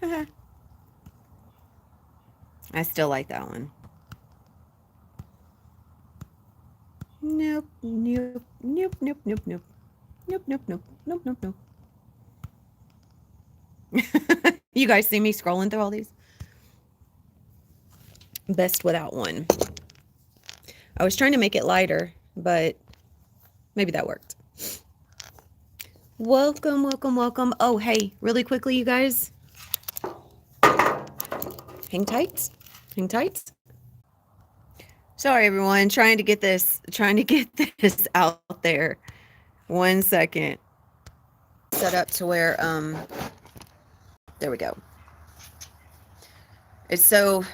I still like that one. Nope, nope, nope, nope, nope, nope. Nope, nope, nope, nope, nope, nope. You guys see me scrolling through all these? Best without one. I was trying to make it lighter, but maybe that worked. Welcome, welcome, welcome. Oh, hey, really quickly, you guys. Hang tight. Hang tight. Sorry, everyone. Trying to get this out there. 1 second. Set up to where, there we go. It's so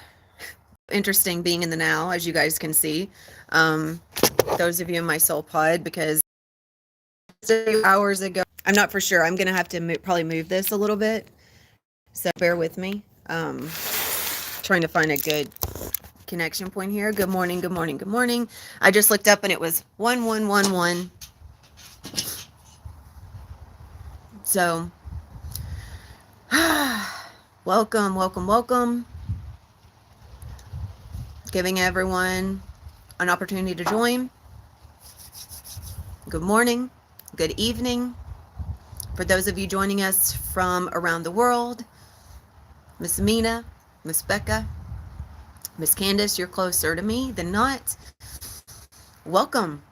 interesting being in the now, as you guys can see. Those of you in my soul pod, because a few hours ago, I'm not for sure. I'm going to have to probably move this a little bit. So bear with me. Trying to find a good connection point here. Good morning, good morning, good morning. I just looked up and it was 1111. So, welcome, welcome, welcome. Giving everyone an opportunity to join. Good morning, good evening. For those of you joining us from around the world, Miss Mina, Miss Becca, Miss Candace, you're closer to me than not. Welcome.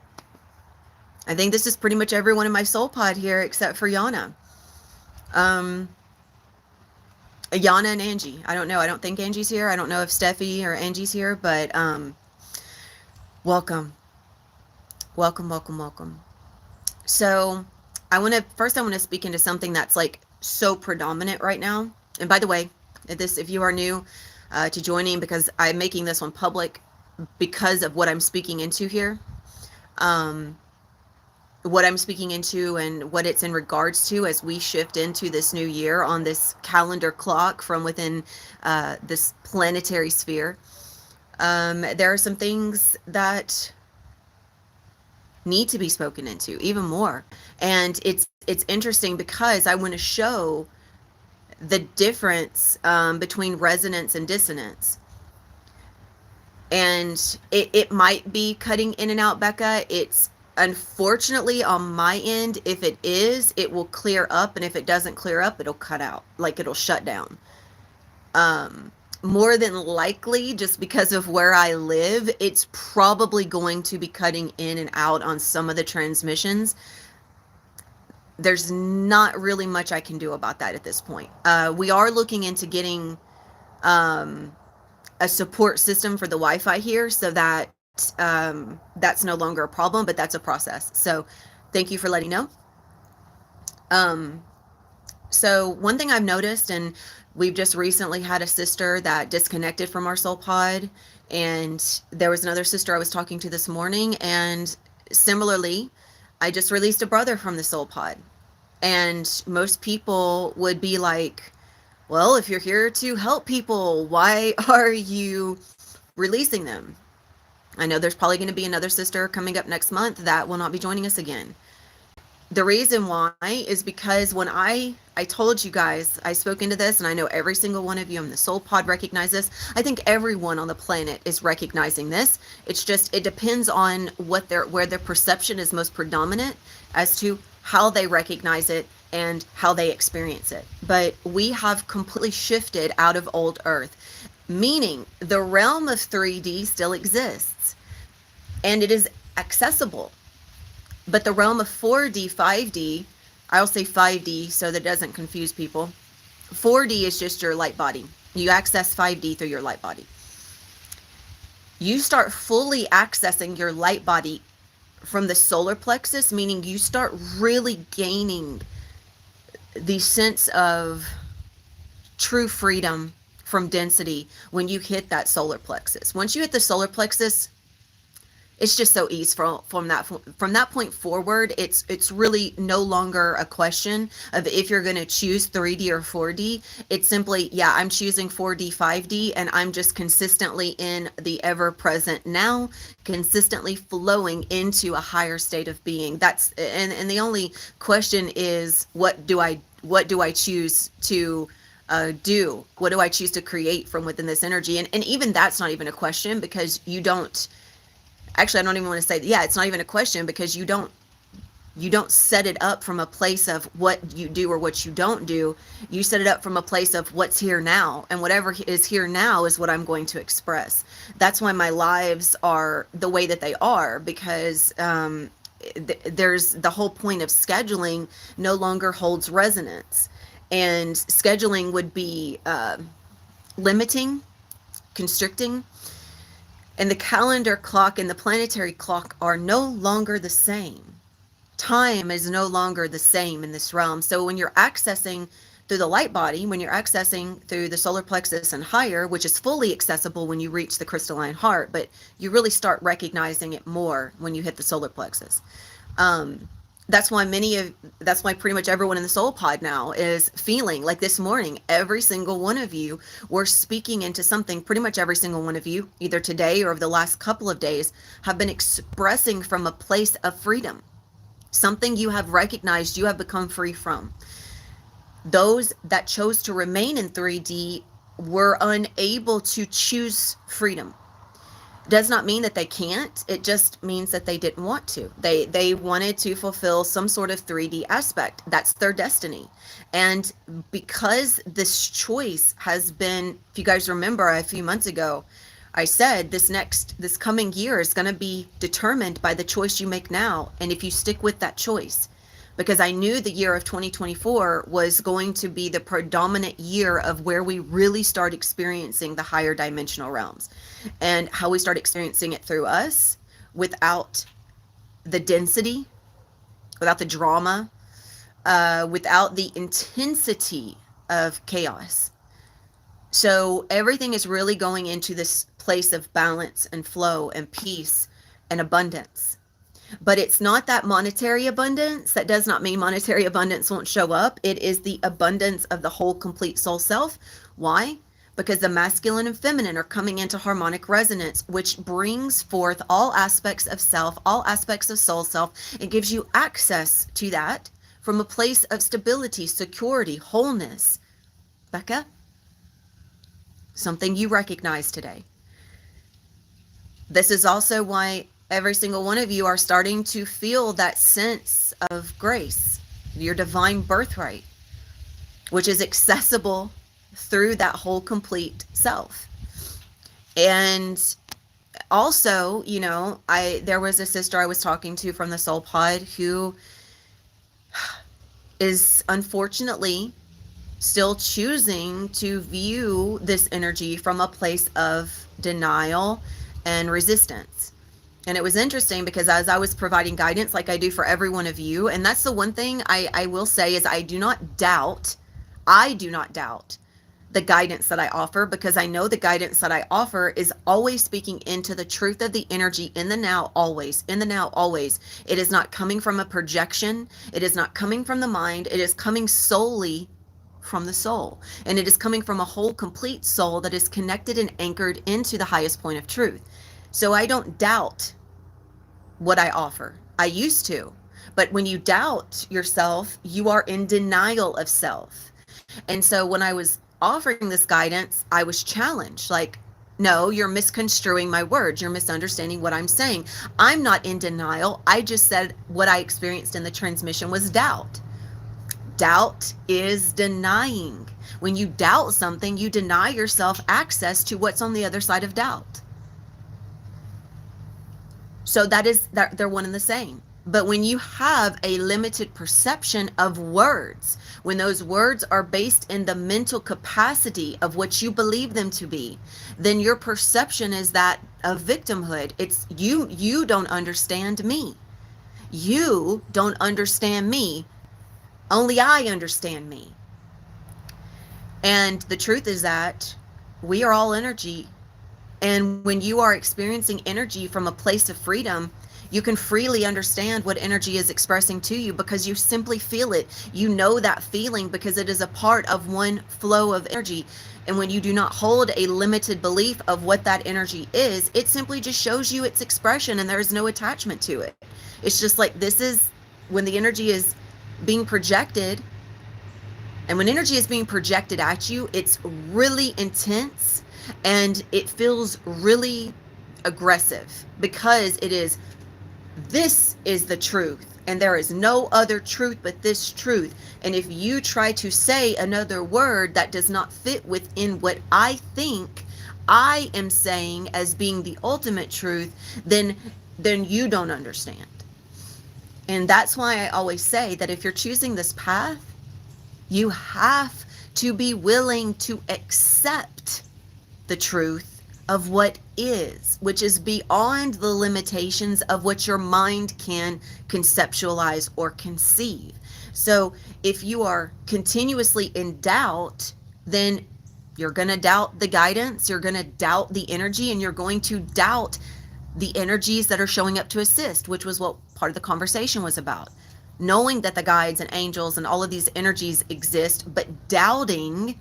I think this is pretty much everyone in my soul pod here except for Yana. Yana and Angie. I don't know. I don't think Angie's here. I don't know if Steffi or Angie's here, but welcome. Welcome, welcome, welcome. So I want to speak into something that's like so predominant right now. And by the way, if you are new to joining, because I'm making this one public because of what I'm speaking into here, what I'm speaking into and what it's in regards to as we shift into this new year on this calendar clock from within this planetary sphere. There are some things that need to be spoken into even more. And it's interesting because I want to show the difference between resonance and dissonance. And it might be cutting in and out, Becca. It's unfortunately on my end, if it is, it will clear up. And if it doesn't clear up, it'll cut out, like it'll shut down. More than likely, just because of where I live, it's probably going to be cutting in and out on some of the transmissions. There's not really much I can do about that at this point. We are looking into getting a support system for the Wi-Fi here so that that's no longer a problem, but that's a process. So thank you for letting know. So one thing I've noticed, and we've just recently had a sister that disconnected from our soul pod, and there was another sister I was talking to this morning, and similarly, I just released a brother from the soul pod. And most people would be like, well, if you're here to help people, why are you releasing them? I know there's probably going to be another sister coming up next month that will not be joining us again. The reason why is because when I told you guys, I spoke into this, and I know every single one of you in the soul pod recognize this. I think everyone on the planet is recognizing this. It's just, it depends on where their perception is most predominant as to how they recognize it and how they experience it. But we have completely shifted out of old earth, meaning the realm of 3D still exists and it is accessible. But the realm of 4D, 5D, I'll say 5D so that it doesn't confuse people. 4D is just your light body. You access 5D through your light body. You start fully accessing your light body from the solar plexus, meaning you start really gaining the sense of true freedom from density when you hit that solar plexus. Once you hit the solar plexus, it's just so easy from that point forward. It's really no longer a question of if you're going to choose 3D or 4D. It's simply, yeah, I'm choosing 4D, 5D, and I'm just consistently in the ever present now, consistently flowing into a higher state of being. That's and the only question is, what do I choose to do? What do I choose to create from within this energy? And even that's not even a question, because you don't, actually, I don't even want to say, yeah, it's not even a question, because you don't set it up from a place of what you do or what you don't do. You set it up from a place of what's here now, and whatever is here now is what I'm going to express. That's why my lives are the way that they are, because there's the whole point of scheduling no longer holds resonance. And scheduling would be limiting, constricting. And the calendar clock and the planetary clock are no longer the same. Time is no longer the same in this realm. So when you're accessing through the light body, when you're accessing through the solar plexus and higher, which is fully accessible when you reach the crystalline heart, but you really start recognizing it more when you hit the solar plexus. That's why pretty much everyone in the soul pod now is feeling like this morning, every single one of you were speaking into something. Pretty much every single one of you, either today or over the last couple of days, have been expressing from a place of freedom. Something you have recognized you have become free from. Those that chose to remain in 3D were unable to choose freedom. Does not mean that they can't. It just means that they didn't want to. They wanted to fulfill some sort of 3D aspect. That's their destiny. And because this choice has been, if you guys remember a few months ago, I said this coming year is going to be determined by the choice you make now, and if you stick with that choice. Because I knew the year of 2024 was going to be the predominant year of where we really start experiencing the higher dimensional realms, and how we start experiencing it through us, without the density, without the drama, without the intensity of chaos. So everything is really going into this place of balance and flow and peace and abundance. But it's not that monetary abundance. That does not mean monetary abundance won't show up. It is the abundance of the whole complete soul self. Why? Because the masculine and feminine are coming into harmonic resonance, which brings forth all aspects of self, all aspects of soul self. It gives you access to that from a place of stability, security, wholeness. Becca, something you recognize today. This is also why every single one of you are starting to feel that sense of grace, your divine birthright, which is accessible through that whole complete self. And also, there was a sister I was talking to from the Soul Pod who is unfortunately still choosing to view this energy from a place of denial and resistance. And it was interesting because as I was providing guidance like I do for every one of you, and that's the one thing I will say is I do not doubt the guidance that I offer, because I know the guidance that I offer is always speaking into the truth of the energy in the now, always, in the now, always. It is not coming from a projection. It is not coming from the mind. It is coming solely from the soul. And it is coming from a whole complete soul that is connected and anchored into the highest point of truth. So I don't doubt what I offer. I used to. But when you doubt yourself, you are in denial of self. And so when I was offering this guidance, I was challenged, like, no, you're misconstruing my words. You're misunderstanding what I'm saying. I'm not in denial. I just said what I experienced in the transmission was doubt. Doubt is denying. When you doubt something, you deny yourself access to what's on the other side of doubt. So they're one and the same. But when you have a limited perception of words, when those words are based in the mental capacity of what you believe them to be, then your perception is that of victimhood. It's you don't understand me. You don't understand me. Only I understand me. And the truth is that we are all energy. And when you are experiencing energy from a place of freedom, you can freely understand what energy is expressing to you because you simply feel it. You know that feeling because it is a part of one flow of energy. And when you do not hold a limited belief of what that energy is, it simply just shows you its expression and there is no attachment to it. It's just like, this is when the energy is being projected, And when energy is being projected at you, it's really intense and it feels really aggressive because this is the truth. And there is no other truth but this truth. And if you try to say another word that does not fit within what I think I am saying as being the ultimate truth, then you don't understand. And that's why I always say that if you're choosing this path, you have to be willing to accept the truth of what is, which is beyond the limitations of what your mind can conceptualize or conceive. So if you are continuously in doubt, then you're going to doubt the guidance, you're going to doubt the energy, and you're going to doubt the energies that are showing up to assist, which was what part of the conversation was about. Knowing that the guides and angels and all of these energies exist, but doubting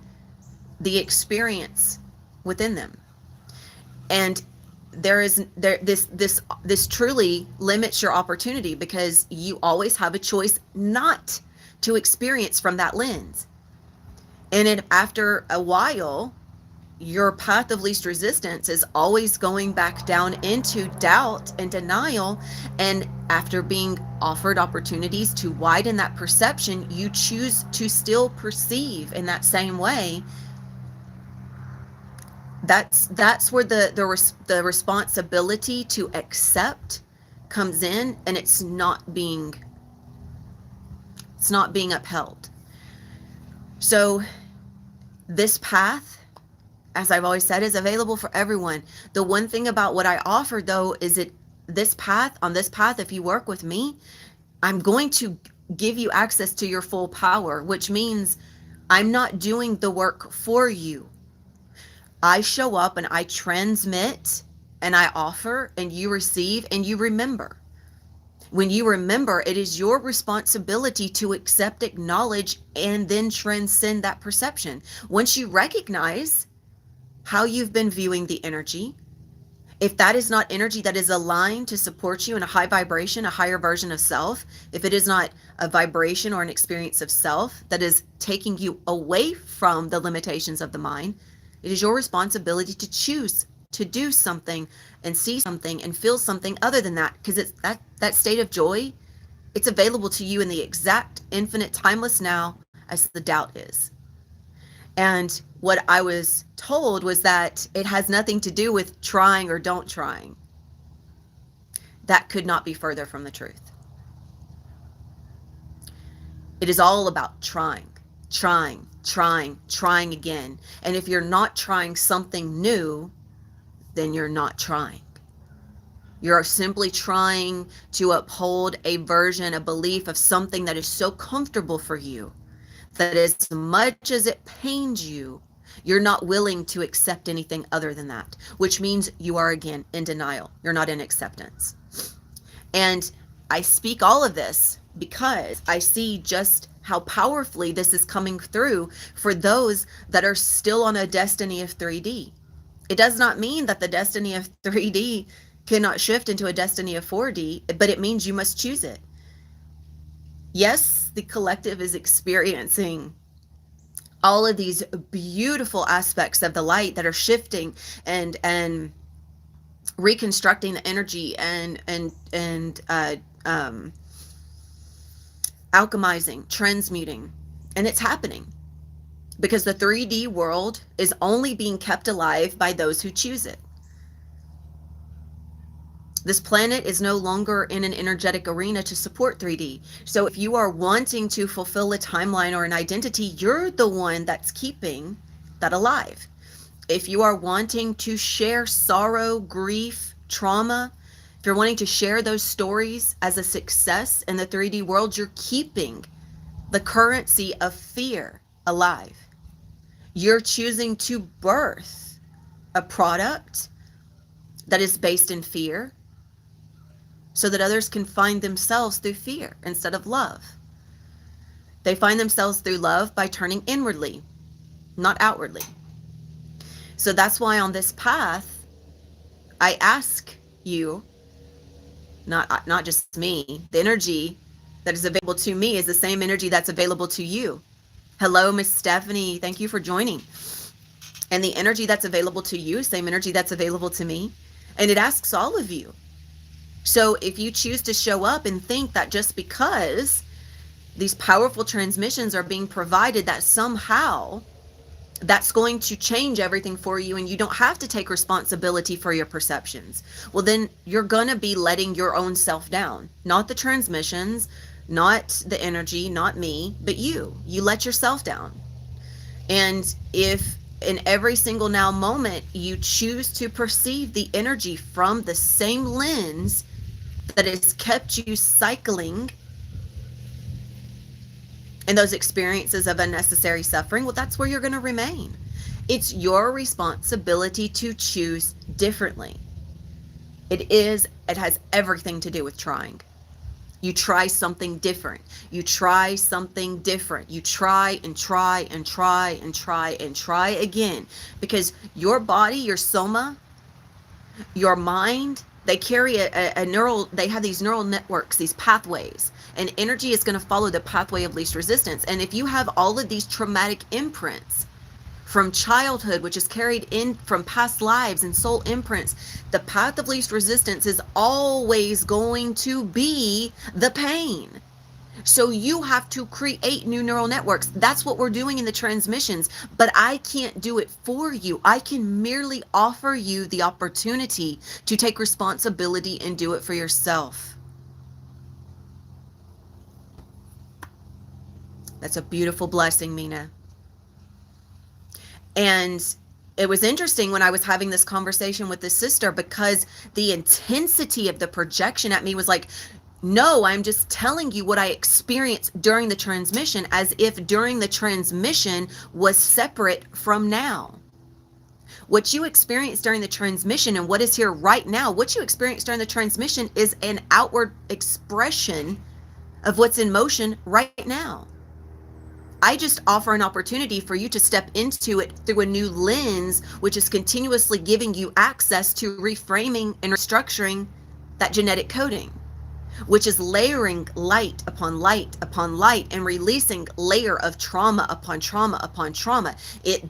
the experience within them. And this truly limits your opportunity because you always have a choice not to experience from that lens. And after a while, your path of least resistance is always going back down into doubt and denial. And after being offered opportunities to widen that perception, you choose to still perceive in that same way. That's where the responsibility to accept comes in, and it's not being upheld. So this path, as I've always said, is available for everyone. The one thing about what I offer, though, is on this path, if you work with me, I'm going to give you access to your full power, which means I'm not doing the work for you. I show up and I transmit and I offer, and you receive and you remember. When you remember, it is your responsibility to accept, acknowledge, and then transcend that perception. Once you recognize how you've been viewing the energy, if that is not energy that is aligned to support you in a high vibration, a higher version of self, if it is not a vibration or an experience of self that is taking you away from the limitations of the mind, it is your responsibility to choose to do something and see something and feel something other than that, because it's that state of joy, it's available to you in the exact infinite timeless now as the doubt is. And what I was told was that it has nothing to do with trying or don't trying. That could not be further from the truth. It is all about trying again. And if you're not trying something new, then you're not trying. You're simply trying to uphold a version, a belief of something that is so comfortable for you that as much as it pains you, you're not willing to accept anything other than that, which means you are again in denial. You're not in acceptance. And I speak all of this because I see just how powerfully this is coming through for those that are still on a destiny of 3D. It does not mean that the destiny of 3D cannot shift into a destiny of 4D, but it means you must choose it. Yes, the collective is experiencing all of these beautiful aspects of the light that are shifting and reconstructing the energy and alchemizing, transmuting, and it's happening because the 3D world is only being kept alive by those who choose it. This planet is no longer in an energetic arena to support 3D. So if you are wanting to fulfill a timeline or an identity, you're the one that's keeping that alive. If you are wanting to share sorrow, grief, trauma, if you're wanting to share those stories as a success in the 3D world, you're keeping the currency of fear alive. You're choosing to birth a product that is based in fear, so that others can find themselves through fear instead of love. They find themselves through love by turning inwardly, not outwardly. So that's why on this path, I ask you, not just me, the energy that is available to me is the same energy that's available to you. Hello, Miss Stephanie. Thank you for joining. And the energy that's available to you, same energy that's available to me. And it asks all of you. So if you choose to show up and think that just because these powerful transmissions are being provided, that somehow that's going to change everything for you and you don't have to take responsibility for your perceptions, well, then you're going to be letting your own self down. Not the transmissions, not the energy, not me, but you let yourself down. And if in every single now moment you choose to perceive the energy from the same lens that has kept you cycling in those experiences of unnecessary suffering, well, that's where you're going to remain. It's your responsibility to choose differently. It has everything to do with trying. You try something different. You try something different. You try and try and try and try and try again, because your body, your soma, your mind, they carry they have these neural networks, these pathways, and energy is going to follow the pathway of least resistance. And if you have all of these traumatic imprints from childhood, which is carried in from past lives and soul imprints, the path of least resistance is always going to be the pain. So you have to create new neural networks. That's what we're doing in the transmissions, but I can't do it for you. I can merely offer you the opportunity to take responsibility and do it for yourself. That's a beautiful blessing, Mina. And it was interesting when I was having this conversation with this sister, because the intensity of the projection at me was like, no, I'm just telling you what I experienced during the transmission, as if during the transmission was separate from now. What you experienced during the transmission and what is here right now, what you experienced during the transmission is an outward expression of what's in motion right now. I just offer an opportunity for you to step into it through a new lens, which is continuously giving you access to reframing and restructuring that genetic coding, which is layering light upon light upon light and releasing layer of trauma upon trauma upon trauma.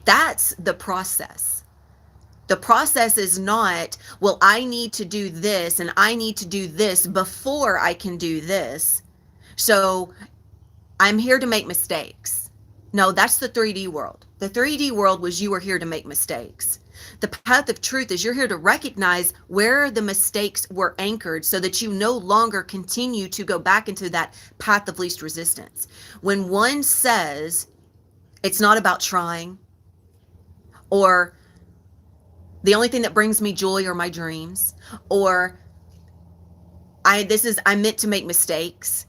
That's the process. The process is not, well, I need to do this and I need to do this before I can do this, so I'm here to make mistakes. No, that's the 3D world. The 3D world was you were here to make mistakes. The path of truth is you're here to recognize where the mistakes were anchored so that you no longer continue to go back into that path of least resistance. When one says it's not about trying, or the only thing that brings me joy are my dreams, or I'm meant to make mistakes,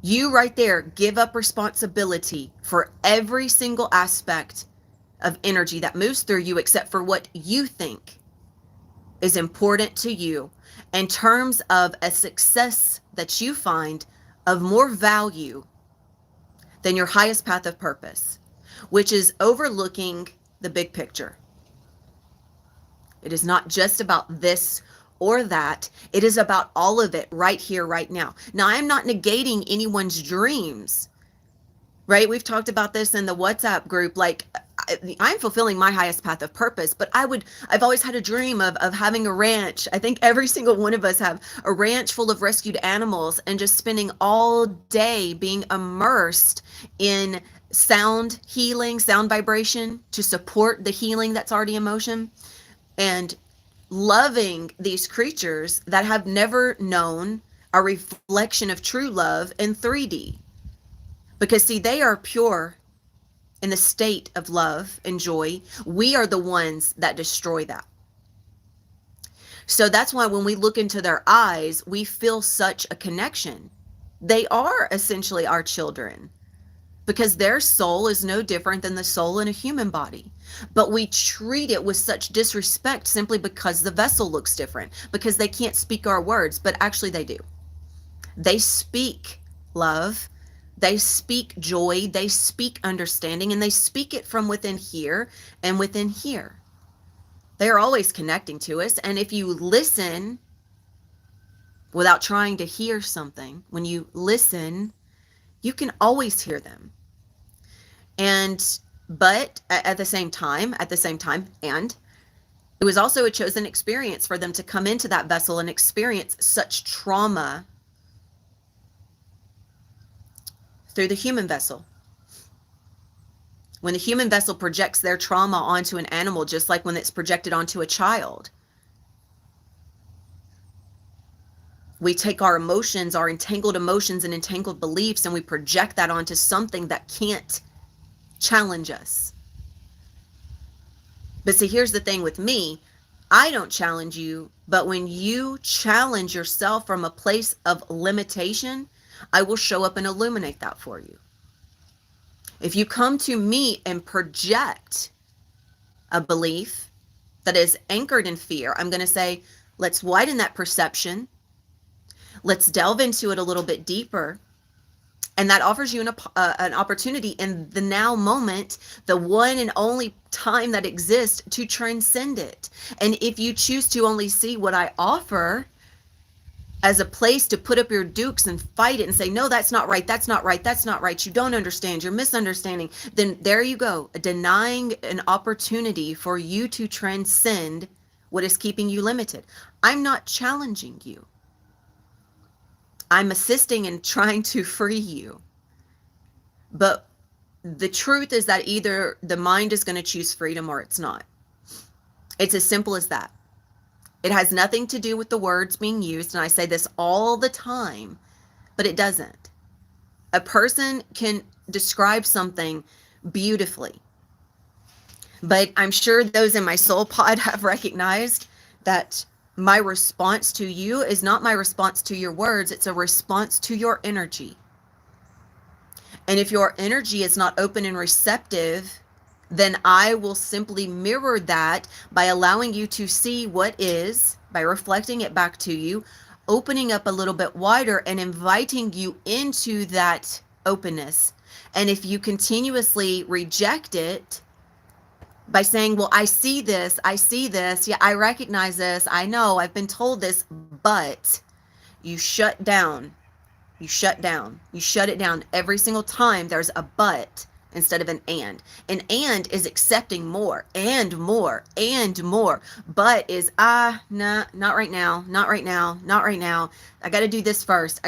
you right there give up responsibility for every single aspect of energy that moves through you except for what you think is important to you in terms of a success that you find of more value than your highest path of purpose, which is overlooking the big picture. It is not just about this or that. It is about all of it right here, right now. Now, I'm not negating anyone's dreams, right? We've talked about this in the WhatsApp group. Like, I'm fulfilling my highest path of purpose, but I've always had a dream of having a ranch. I think every single one of us have a ranch full of rescued animals and just spending all day being immersed in sound healing, sound vibration to support the healing that's already in motion, and loving these creatures that have never known a reflection of true love in 3D. Because see, they are pure in the state of love and joy. We are the ones that destroy that. So that's why when we look into their eyes, we feel such a connection. They are essentially our children, because their soul is no different than the soul in a human body. But we treat it with such disrespect simply because the vessel looks different, because they can't speak our words, but actually they do. They speak love, they speak joy, they speak understanding, and they speak it from within here and within here. They are always connecting to us. And if you listen without trying to hear something, when you listen, you can always hear them. But at the same time, and it was also a chosen experience for them to come into that vessel and experience such trauma through the human vessel. When the human vessel projects their trauma onto an animal, just like when it's projected onto a child, we take our emotions, our entangled emotions and entangled beliefs, and we project that onto something that can't challenge us. But see, here's the thing with me. I don't challenge you, but when you challenge yourself from a place of limitation, I will show up and illuminate that for you. If you come to me and project a belief that is anchored in fear, I'm going to say, let's widen that perception. Let's delve into it a little bit deeper. And that offers you an opportunity in the now moment, the one and only time that exists, to transcend it. And if you choose to only see what I offer as a place to put up your dukes and fight it and say, no, that's not right, that's not right, that's not right, you don't understand, you're misunderstanding, then there you go, denying an opportunity for you to transcend what is keeping you limited. I'm not challenging you. I'm assisting in trying to free you. But the truth is that either the mind is going to choose freedom or it's not. It's as simple as that. It has nothing to do with the words being used, and I say this all the time, but it doesn't. A person can describe something beautifully, but I'm sure those in my soul pod have recognized that my response to you is not my response to your words, it's a response to your energy. And if your energy is not open and receptive, then I will simply mirror that by allowing you to see what is, by reflecting it back to you, opening up a little bit wider and inviting you into that openness. And if you continuously reject it by saying, well, I see this, yeah, I recognize this, I know, I've been told this, but you shut down. You shut it down every single time there's a but instead of an and. An and is accepting more and more and more. But is, nah, not right now, not right now, not right now. I got to do this first.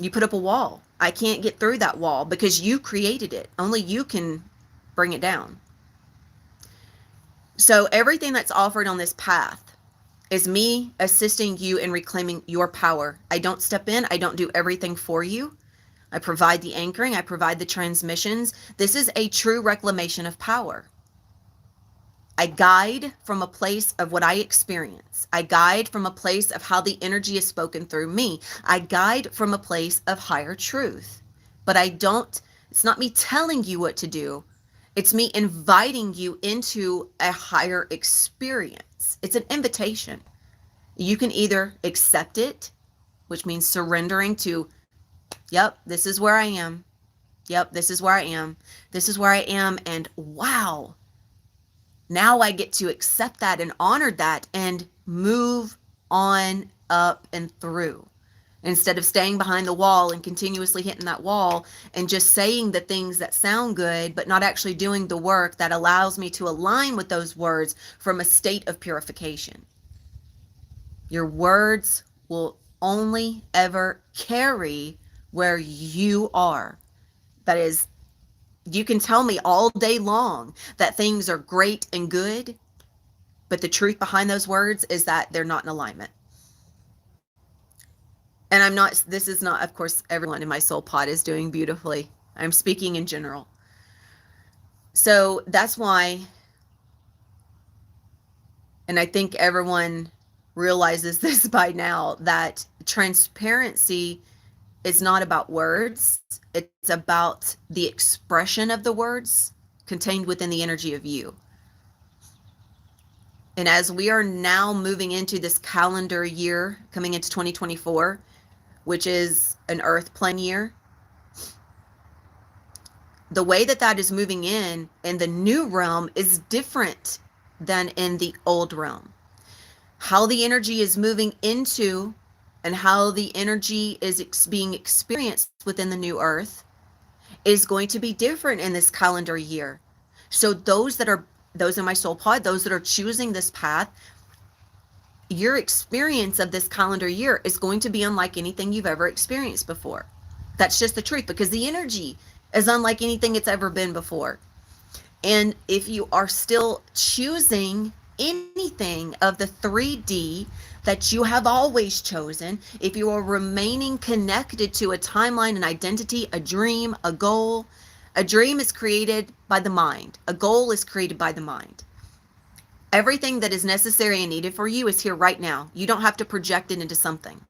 You put up a wall. I can't get through that wall because you created it. Only you can bring it down. So everything that's offered on this path is me assisting you in reclaiming your power. I don't step in. I don't do everything for you. I provide the anchoring. I provide the transmissions. This is a true reclamation of power. I guide from a place of what I experience. I guide from a place of how the energy is spoken through me. I guide from a place of higher truth. But it's not me telling you what to do. It's me inviting you into a higher experience. It's an invitation. You can either accept it, which means surrendering to, yep, this is where I am. Yep, this is where I am. This is where I am. And wow, now I get to accept that and honor that and move on up and through. Instead of staying behind the wall and continuously hitting that wall and just saying the things that sound good, but not actually doing the work that allows me to align with those words from a state of purification. Your words will only ever carry where you are. That is, you can tell me all day long that things are great and good, but the truth behind those words is that they're not in alignment. And this is not, of course, everyone in my soul pod is doing beautifully. I'm speaking in general. So that's why, and I think everyone realizes this by now, that transparency is not about words. It's about the expression of the words contained within the energy of you. And as we are now moving into this calendar year, coming into 2024, which is an earth plane year, the way that is moving in the new realm is different than in the old realm. How the energy is moving into and how the energy is being experienced within the new earth is going to be different in this calendar year. So those in my soul pod, those that are choosing this path, your experience of this calendar year is going to be unlike anything you've ever experienced before. That's just the truth, because the energy is unlike anything it's ever been before. And if you are still choosing anything of the 3D that you have always chosen, if you are remaining connected to a timeline, an identity, a dream, a goal, a dream is created by the mind. A goal is created by the mind. Everything that is necessary and needed for you is here right now. You don't have to project it into something.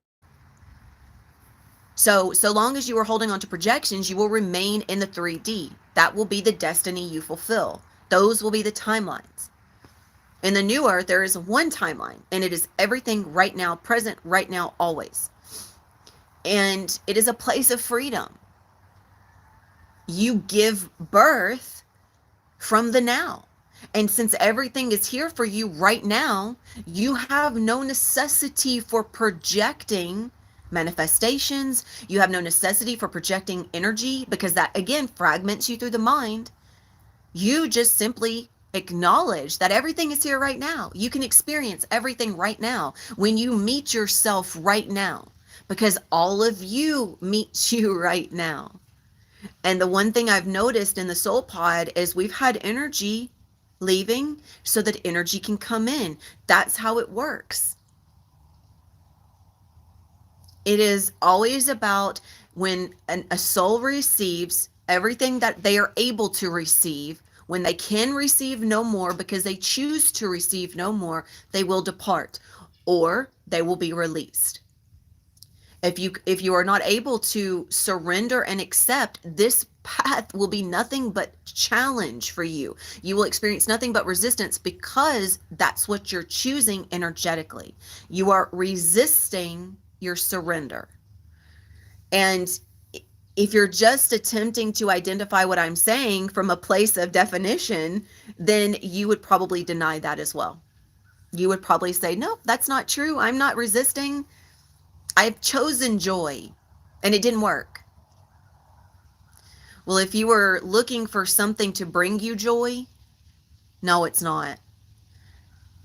So long as you are holding on to projections, you will remain in the 3D. That will be the destiny you fulfill. Those will be the timelines. In the new earth, there is one timeline, and it is everything right now, present right now, always. And it is a place of freedom. You give birth from the now. And since everything is here for you right now, you have no necessity for projecting manifestations. You have no necessity for projecting energy, because that, again, fragments you through the mind. You just simply acknowledge that everything is here right now. You can experience everything right now when you meet yourself right now, because all of you meet you right now. And the one thing I've noticed in the soul pod is we've had energy leaving so that energy can come in. That's how it works. It is always about when a soul receives everything that they are able to receive. When they can receive no more because they choose to receive no more, they will depart, or they will be released. If you are not able to surrender and accept, this path will be nothing but challenge for you. You will experience nothing but resistance, because that's what you're choosing energetically. You are resisting your surrender. And if you're just attempting to identify what I'm saying from a place of definition, then you would probably deny that as well. You would probably say, no, that's not true. I'm not resisting. I've chosen joy, and it didn't work. Well, if you were looking for something to bring you joy, no, it's not.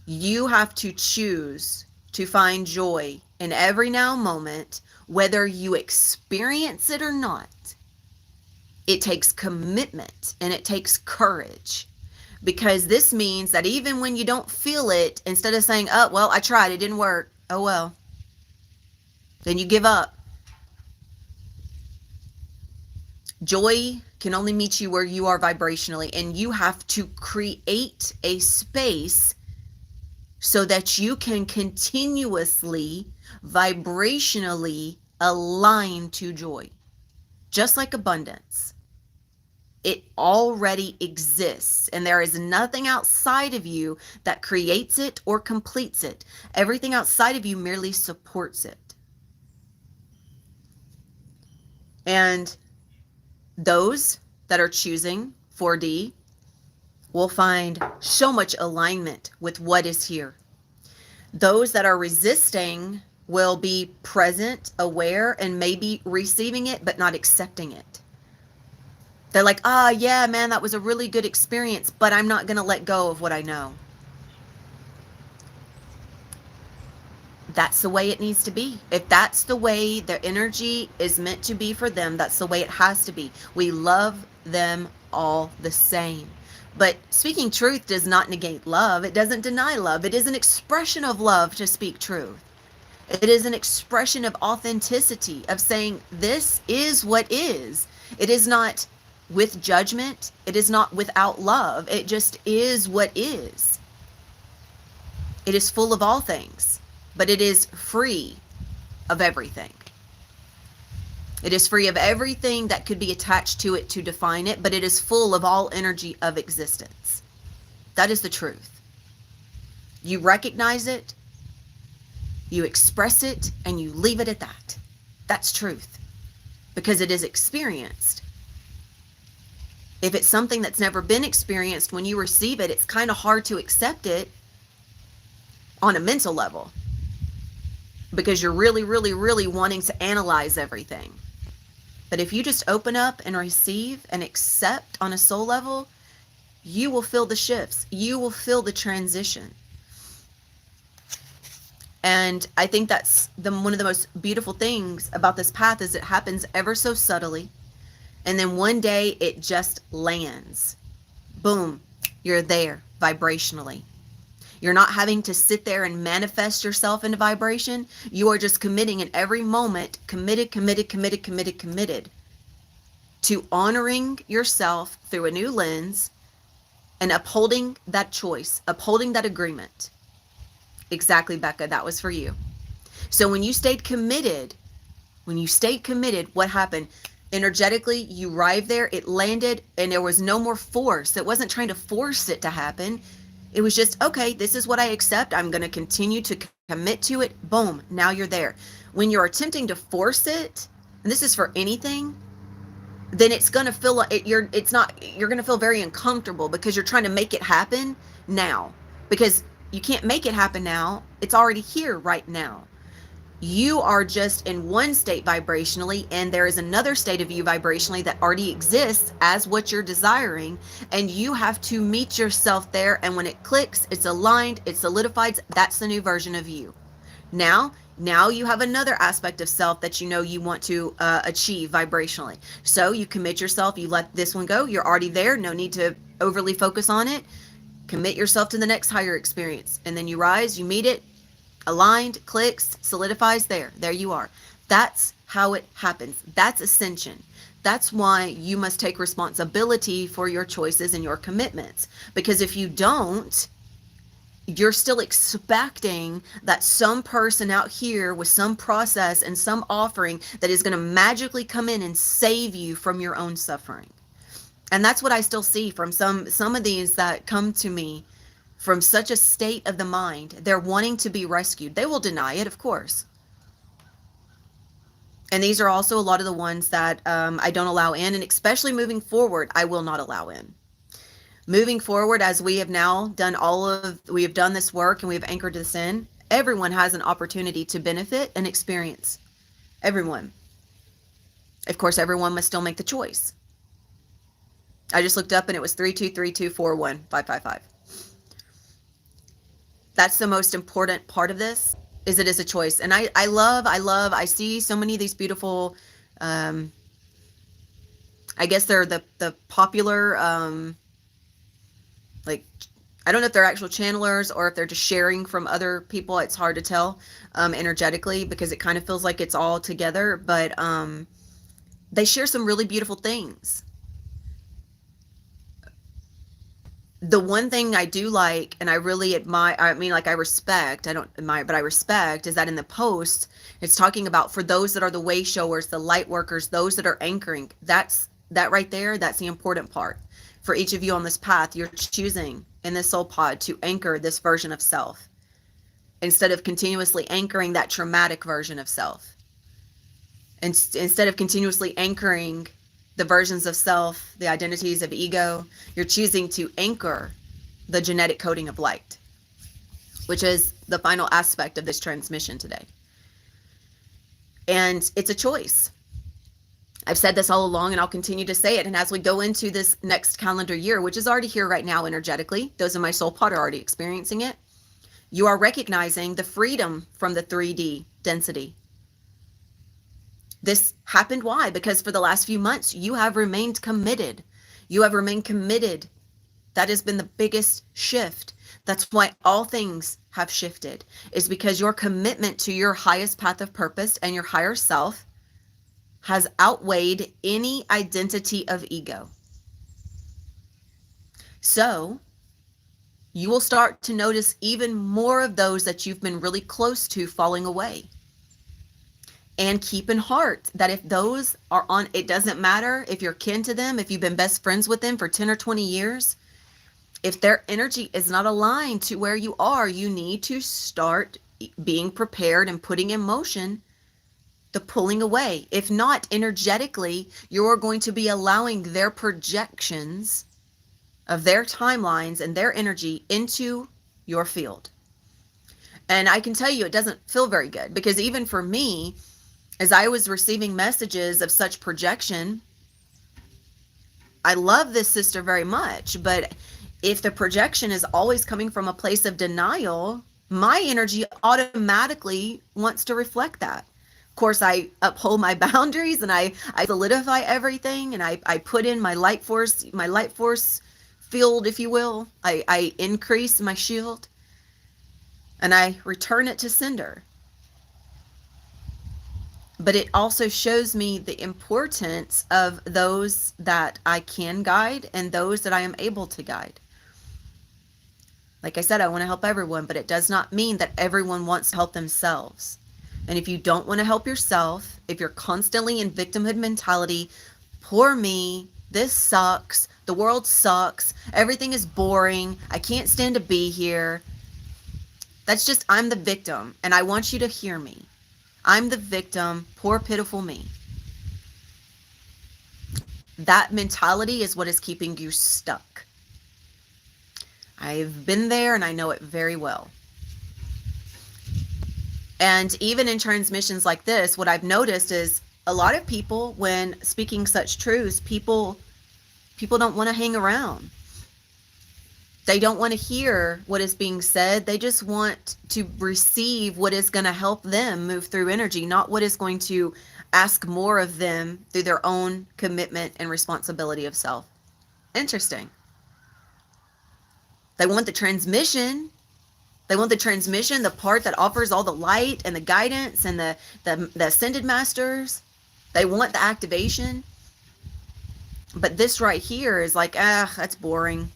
You have to choose to find joy in every now moment, whether you experience it or not. It takes commitment and it takes courage, because this means that even when you don't feel it, instead of saying, oh, well, I tried, it didn't work. Oh, well. Then you give up. Joy can only meet you where you are vibrationally, and you have to create a space so that you can continuously, vibrationally align to joy. Just like abundance. It already exists, and there is nothing outside of you that creates it or completes it. Everything outside of you merely supports it. And those that are choosing 4D will find so much alignment with what is here. Those that are resisting will be present, aware, and maybe receiving it, but not accepting it. They're like, yeah, man, that was a really good experience, but I'm not going to let go of what I know. That's the way it needs to be. If that's the way their energy is meant to be for them, that's the way it has to be. We love them all the same. But speaking truth does not negate love. It doesn't deny love. It is an expression of love to speak truth. It is an expression of authenticity, of saying this is what is. It is not with judgment. It is not without love. It just is what is. It is full of all things, but it is free of everything. It is free of everything that could be attached to it to define it, but it is full of all energy of existence. That is the truth. You recognize it, you express it, and you leave it at that. That's truth, because it is experienced. If it's something that's never been experienced, when you receive it, it's kind of hard to accept it on a mental level, because you're really, really, really wanting to analyze everything. But if you just open up and receive and accept on a soul level, you will feel the shifts. You will feel the transition. And I think that's one of the most beautiful things about this path is it happens ever so subtly. And then one day it just lands. Boom, you're there vibrationally. You're not having to sit there and manifest yourself into vibration. You are just committing in every moment, committed to honoring yourself through a new lens and upholding that choice, upholding that agreement. Exactly, Becca, that was for you. So when you stayed committed, what happened? Energetically, you arrived there, it landed, and there was no more force. It wasn't trying to force it to happen. It was just, okay, this is what I accept. I'm going to continue to commit to it. Boom, now you're there. When you're attempting to force it, and this is for anything, then it's going to feel like you're going to feel very uncomfortable because you're trying to make it happen now. Because you can't make it happen now. It's already here right now. You are just in one state vibrationally, and there is another state of you vibrationally that already exists as what you're desiring, and you have to meet yourself there, and when it clicks, it's aligned, it's solidified, that's the new version of you. Now you have another aspect of self that you know you want to achieve vibrationally. So you commit yourself, you let this one go, you're already there, no need to overly focus on it. Commit yourself to the next higher experience, and then you rise, you meet it, aligned, clicks, solidifies, there you are. That's how it happens. That's ascension. That's why you must take responsibility for your choices and your commitments, because if you don't, you're still expecting that some person out here with some process and some offering that is going to magically come in and save you from your own suffering. And that's what I still see from some of these that come to me from such a state of the mind. They're wanting to be rescued. They will deny it, of course. And these are also a lot of the ones that I don't allow in, and especially moving forward, I will not allow in. Moving forward, as we have now done we have done this work and we have anchored this in, everyone has an opportunity to benefit and experience. Everyone. Of course, everyone must still make the choice. I just looked up and it was 323241555. That's the most important part of this, is it is a choice. And I see so many of these beautiful, I guess they're the popular, like, I don't know if they're actual channelers or if they're just sharing from other people. It's hard to tell energetically, because it kind of feels like it's all together, but they share some really beautiful things. The one thing I do like, and I really admire, I mean, like, I respect, I don't admire, but I respect, is that in the post, it's talking about for those that are the way showers, the light workers, those that are anchoring. That right there, that's the important part. For each of you on this path, you're choosing in this soul pod to anchor this version of self instead of continuously anchoring that traumatic version of self. And instead of continuously anchoring the versions of self, the identities of ego, you're choosing to anchor the genetic coding of light, which is the final aspect of this transmission today. And it's a choice. I've said this all along, and I'll continue to say it. And as we go into this next calendar year, which is already here right now energetically, those in my soul pod are already experiencing it, you are recognizing the freedom from the 3D density. This happened. Why? Because for the last few months, you have remained committed. You have remained committed. That has been the biggest shift. That's why all things have shifted, is because your commitment to your highest path of purpose and your higher self has outweighed any identity of ego. So you will start to notice even more of those that you've been really close to falling away. And keep in heart that if those are on, it doesn't matter if you're kin to them, if you've been best friends with them for 10 or 20 years, if their energy is not aligned to where you are, you need to start being prepared and putting in motion the pulling away. If not, energetically, you're going to be allowing their projections of their timelines and their energy into your field. And I can tell you, it doesn't feel very good, because even for me, As I was receiving messages of such projection, I love this sister very much, but if the projection is always coming from a place of denial, my energy automatically wants to reflect that. Of course, I uphold my boundaries and I solidify everything, and I put in my light force field, if you will. I increase my shield and I return it to sender. But it also shows me the importance of those that I can guide and those that I am able to guide. Like I said, I want to help everyone, but it does not mean that everyone wants to help themselves. And if you don't want to help yourself, if you're constantly in victimhood mentality, poor me, this sucks, the world sucks, everything is boring, I can't stand to be here. That's just, I'm the victim, and I want you to hear me. I'm the victim, poor pitiful me. That mentality is what is keeping you stuck. I've been there and I know it very well. And even in transmissions like this, what I've noticed is a lot of people, when speaking such truths, people don't want to hang around. They don't want to hear what is being said. They just want to receive what is going to help them move through energy, not what is going to ask more of them through their own commitment and responsibility of self. Interesting. They want the transmission. They want the transmission, the part that offers all the light and the guidance and the ascended masters. They want the activation. But this right here is like, that's boring.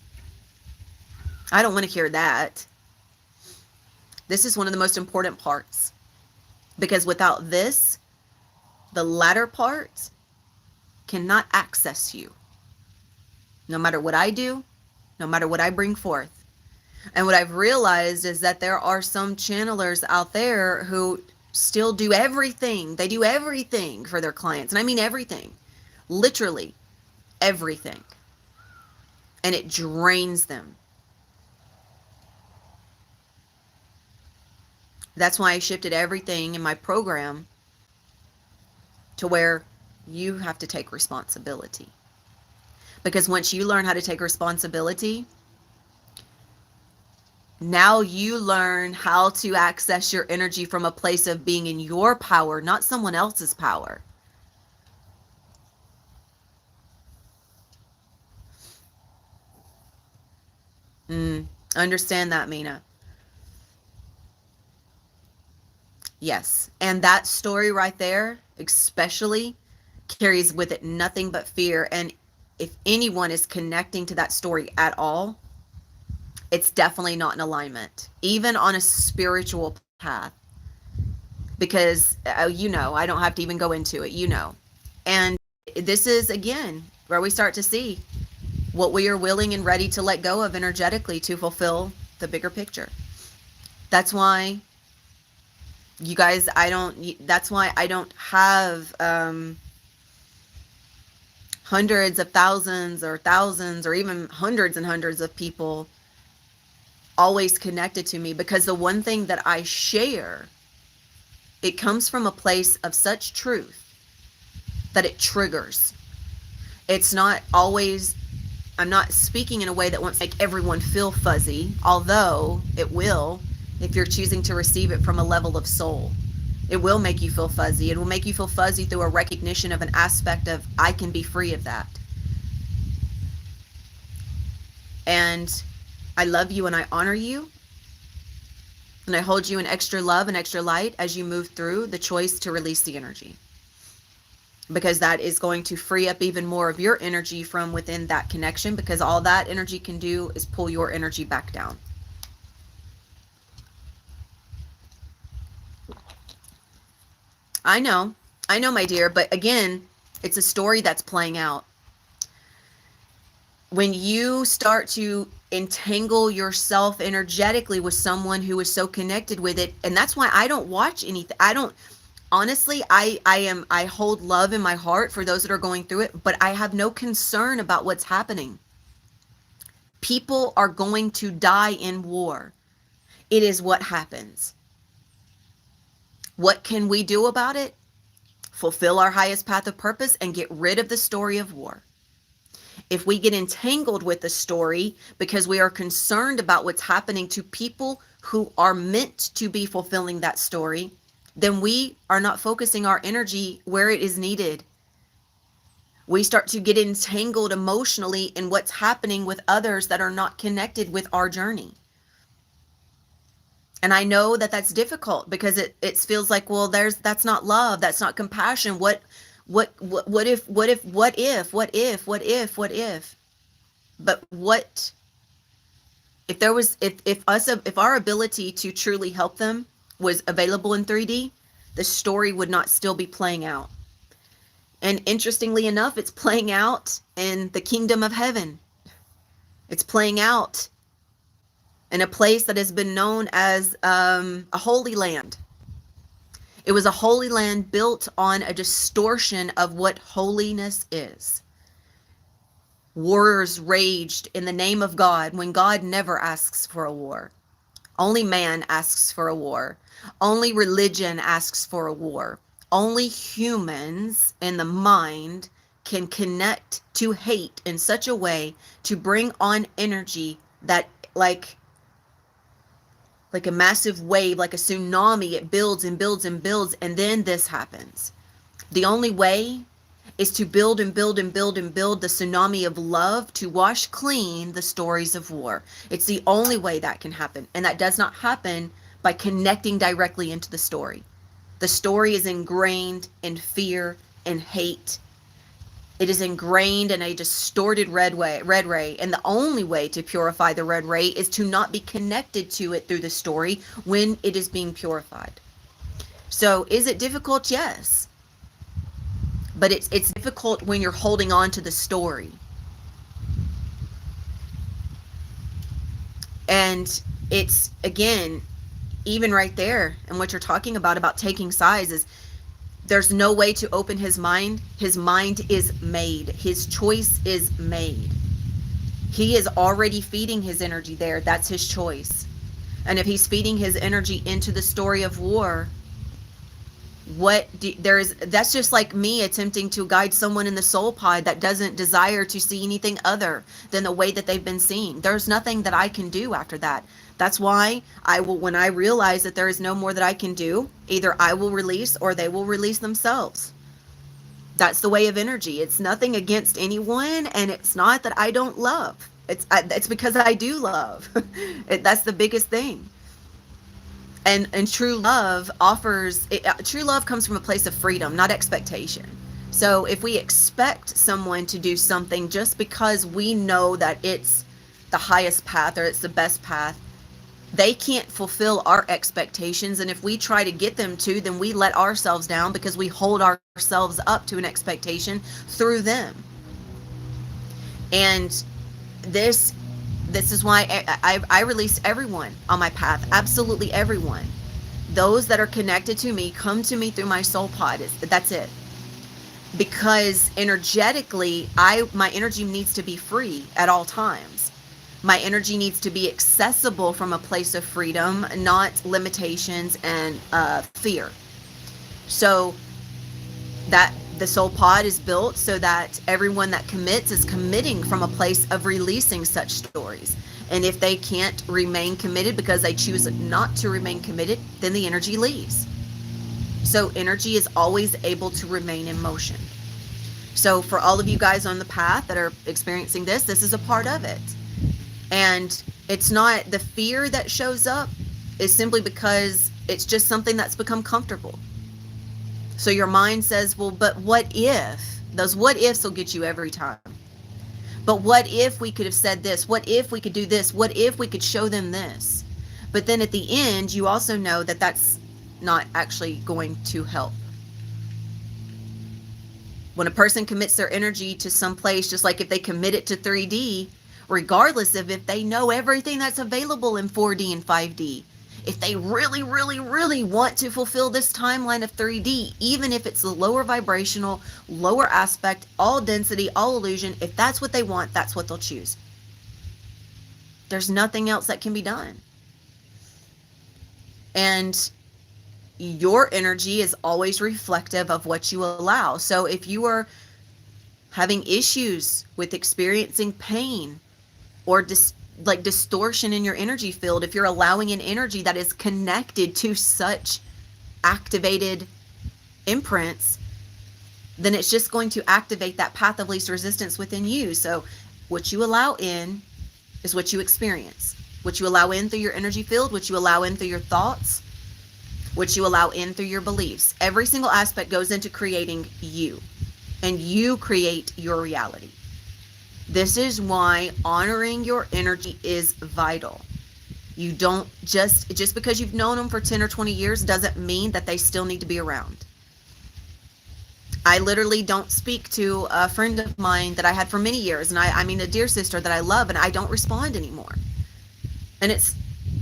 I don't want to hear that. This is one of the most important parts, because without this, the latter part cannot access you. No matter what I do, no matter what I bring forth. And what I've realized is that there are some channelers out there who still do everything. They do everything for their clients. And I mean everything. Literally everything. And it drains them. That's why I shifted everything in my program to where you have to take responsibility. Because once you learn how to take responsibility, now you learn how to access your energy from a place of being in your power, not someone else's power. Understand that, Mina. Yes. And that story right there, especially, carries with it nothing but fear. And if anyone is connecting to that story at all, it's definitely not in alignment, even on a spiritual path. Because, I don't have to even go into it, And this is, again, where we start to see what we are willing and ready to let go of energetically to fulfill the bigger picture. That's why, you guys, that's why I don't have hundreds of thousands or even hundreds and hundreds of people always connected to me, because the one thing that I share, it comes from a place of such truth that it triggers. It's not always, I'm not speaking in a way that wants to make everyone feel fuzzy, although it will if you're choosing to receive it from a level of soul. It will make you feel fuzzy. It will make you feel fuzzy through a recognition of an aspect of, I can be free of that. And I love you and I honor you. And I hold you in extra love and extra light as you move through the choice to release the energy. Because that is going to free up even more of your energy from within that connection, because all that energy can do is pull your energy back down. I know, my dear, but again, it's a story that's playing out. When you start to entangle yourself energetically with someone who is so connected with it, and that's why I don't watch anything. Honestly, I hold love in my heart for those that are going through it, but I have no concern about what's happening. People are going to die in war. It is what happens. What can we do about it? fulfill our highest path of purpose, and get rid of the story of war. If we get entangled with the story because we are concerned about what's happening to people who are meant to be fulfilling that story, then we are not focusing our energy where it is needed. We start to get entangled emotionally in what's happening with others that are not connected with our journey. And I know that that's difficult because it feels like, well, that's not love, that's not compassion. What if But what if there was if our ability to truly help them was available in 3D, the story would not still be playing out. And interestingly enough, it's playing out in the kingdom of heaven. It's playing out in a place that has been known as a holy land. It was a holy land built on a distortion of what holiness is. Wars raged in the name of God when God never asks for a war. Only man asks for a war. Only religion asks for a war. Only humans in the mind can connect to hate in such a way to bring on energy that like a massive wave, like a tsunami, it builds and builds and builds, and then this happens. The only way is to build and build and build and build the tsunami of love to wash clean the stories of war. It's the only way that can happen, and that does not happen by connecting directly into the story. The story is ingrained in fear and hate. It is ingrained in a distorted red ray, and the only way to purify the red ray is to not be connected to it through the story when it is being purified. So is it difficult? Yes. But it's difficult when you're holding on to the story. And it's, again, even right there, and what you're talking about taking sides, is there's no way to open his mind. His mind is made. His choice is made. He is already feeding his energy there. That's his choice. And if he's feeding his energy into the story of war, that's just like me attempting to guide someone in the soul pod that doesn't desire to see anything other than the way that they've been seen. There's nothing that I can do after that. That's why when I realize that there is no more that I can do, either I will release or they will release themselves. That's the way of energy. It's nothing against anyone, and it's not that I don't love. It's because I do love. That's the biggest thing. And true love true love comes from a place of freedom, not expectation. So if we expect someone to do something just because we know that it's the highest path or it's the best path, they can't fulfill our expectations. And if we try to get them to, then we let ourselves down because we hold ourselves up to an expectation through them. And this is why I release everyone on my path. Absolutely everyone. Those that are connected to me come to me through my soul pod. That's it. Because energetically, my energy needs to be free at all times. My energy needs to be accessible from a place of freedom, not limitations and fear. So that the soul pod is built so that everyone that commits is committing from a place of releasing such stories. And if they can't remain committed because they choose not to remain committed, then the energy leaves. So energy is always able to remain in motion. So for all of you guys on the path that are experiencing this is a part of it. And it's not the fear that shows up, is simply because it's just something that's become comfortable. So your mind says, well, but what if? Those what ifs will get you every time. But what if we could have said this? What if we could do this? What if we could show them this? But then at the end, you also know that that's not actually going to help. When a person commits their energy to some place, just like if they commit it to 3D, regardless of if they know everything that's available in 4D and 5D, if they really, really, really want to fulfill this timeline of 3D, even if it's the lower vibrational, lower aspect, all density, all illusion, if that's what they want, that's what they'll choose. There's nothing else that can be done. And your energy is always reflective of what you allow. So if you are having issues with experiencing pain or like distortion in your energy field, if you're allowing an energy that is connected to such activated imprints, then it's just going to activate that path of least resistance within you. So what you allow in is what you experience. What you allow in through your energy field, what you allow in through your thoughts, what you allow in through your beliefs. Every single aspect goes into creating you, and you create your reality. This is why honoring your energy is vital. You don't just because you've known them for 10 or 20 years doesn't mean that they still need to be around. I literally don't speak to a friend of mine that I had for many years, and I mean a dear sister that I love, and I don't respond anymore. And it's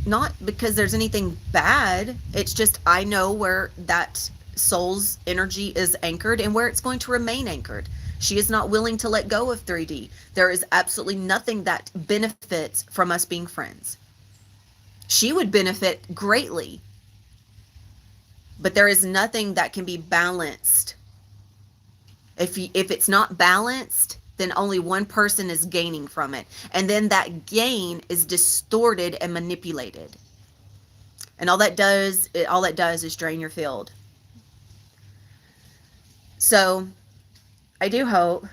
not because there's anything bad. It's just I know where that soul's energy is anchored and where it's going to remain anchored. She is not willing to let go of 3D. There is absolutely nothing that benefits from us being friends. She would benefit greatly, but there is nothing that can be balanced. If it's not balanced, then only one person is gaining from it. And then that gain is distorted and manipulated. And all that does is drain your field. So I do hope